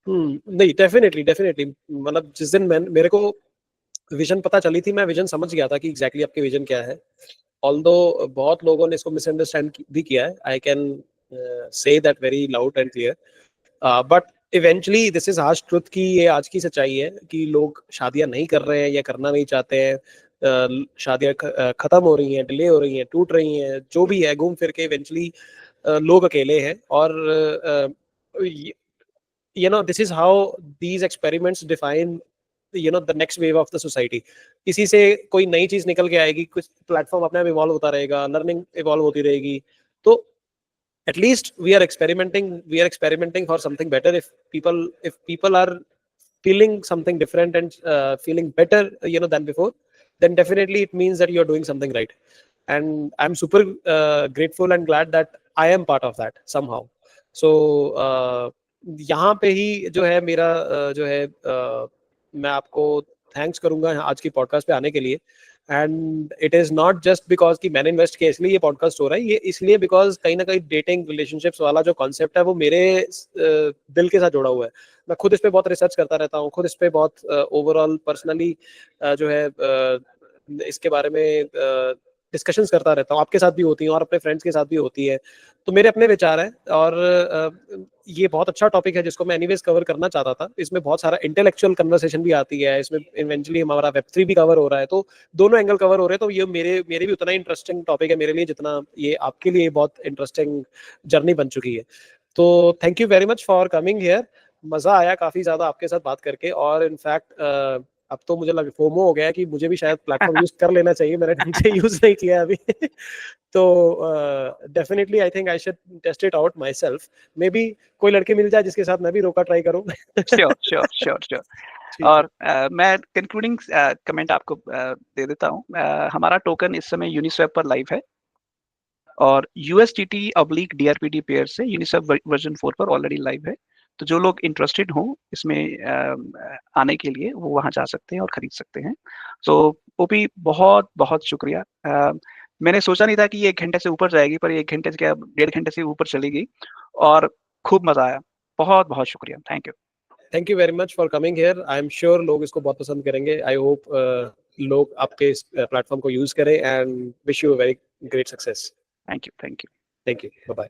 नहीं, डेफिनेटली मतलब जिस दिन मेरे को विजन पता चली थी, मैं विजन समझ गया था कि एग्जैक्टली आपकी विजन क्या है। ऑल्दो बहुत लोगों ने इसको मिसअंडरस्टैंड भी किया है, I can say that very loud and clear, but eventually this is harsh truth कि ये आज की सच्चाई है कि लोग शादियां नहीं कर रहे हैं या करना नहीं चाहते हैं। शादियां खत्म हो रही हैं, डिले हो रही हैं, टूट रही हैं, जो भी है, घूम फिर के इवेंचुअली लोग अकेले हैं। और you know, this is how these experiments define the next wave of the society. इसी से कोई नई चीज निकल के आएगी, कुछ प्लेटफॉर्म अपने आप इवॉल्व होता रहेगा, लर्निंग इवॉल्व होती रहेगी। तो at least we are experimenting for something better. If people are feeling something different and feeling better than before, then definitely it means that you are doing something right, and I'm super grateful and glad that I am part of that somehow. So यहाँ पे ही जो है मेरा जो है मैं आपको थैंक्स करूंगा आज की पॉडकास्ट पे आने के लिए। And it is not just because कि मैंने इन्वेस्ट किया इसलिए ये पॉडकास्ट हो रहा है, ये इसलिए बिकॉज कहीं ना कहीं डेटिंग रिलेशनशिप्स वाला जो कॉन्सेप्ट है वो मेरे दिल के साथ जुड़ा हुआ है। मैं खुद इस पे बहुत रिसर्च करता रहता हूँ, खुद इस पे बहुत ओवरऑल पर्सनली जो है इसके बारे में डिस्कशंस करता रहता हूँ, आपके साथ भी होती है और अपने फ्रेंड्स के साथ भी होती है। तो मेरे अपने विचार हैं, और ये बहुत अच्छा टॉपिक है जिसको मैं एनीवेज कवर करना चाहता था। इसमें बहुत सारा इंटेलेक्चुअल कन्वर्सेशन भी आती है, इसमें इवेंचुअली हमारा वेब3 भी कवर हो रहा है, तो दोनों एंगल कवर हो रहे हैं। तो ये मेरे भी उतना इंटरेस्टिंग टॉपिक है मेरे लिए जितना ये आपके लिए बहुत इंटरेस्टिंग जर्नी बन चुकी है। तो thank you very much for coming here. मजा आया काफी ज्यादा आपके साथ बात करके, और इनफैक्ट अब तो मुझे फोमो हो गया है कि मुझे भी शायद प्लेटफॉर्म यूज कर लेना चाहिए, मैंने ढंग से यूज नहीं किया अभी। तो definitely I think I should test it out myself. Maybe कोई लड़के मिल जाए जिसके साथ मैं भी रोका ट्राई करूँ। श्योर। और मैं कंक्लूडिंग कमेंट आपको दे देता हूँ। हमारा टोकन इस समय यूनिस्वैप पर लाइव है, और USDT/DRPD पेयर से यूनिस्वैप वर्जन 4 पर ऑलरेडी लाइव है। तो जो लोग इंटरेस्टेड हों इसमें आने के लिए वो वहाँ जा सकते हैं और खरीद सकते हैं। सो ओपी बहुत बहुत शुक्रिया। मैंने सोचा नहीं था कि ये 1 घंटे से ऊपर जाएगी, पर ये 1 घंटे से क्या 1.5 घंटे से ऊपर चली गई, और खूब मजा आया। बहुत बहुत शुक्रिया। Thank you very much for coming here. I am sure लोग इसको बहुत पसंद करेंगे। आई होप लोग आपके इस प्लेटफॉर्म को यूज करें, and wish you a very great success. Thank you. Thank you. Bye bye.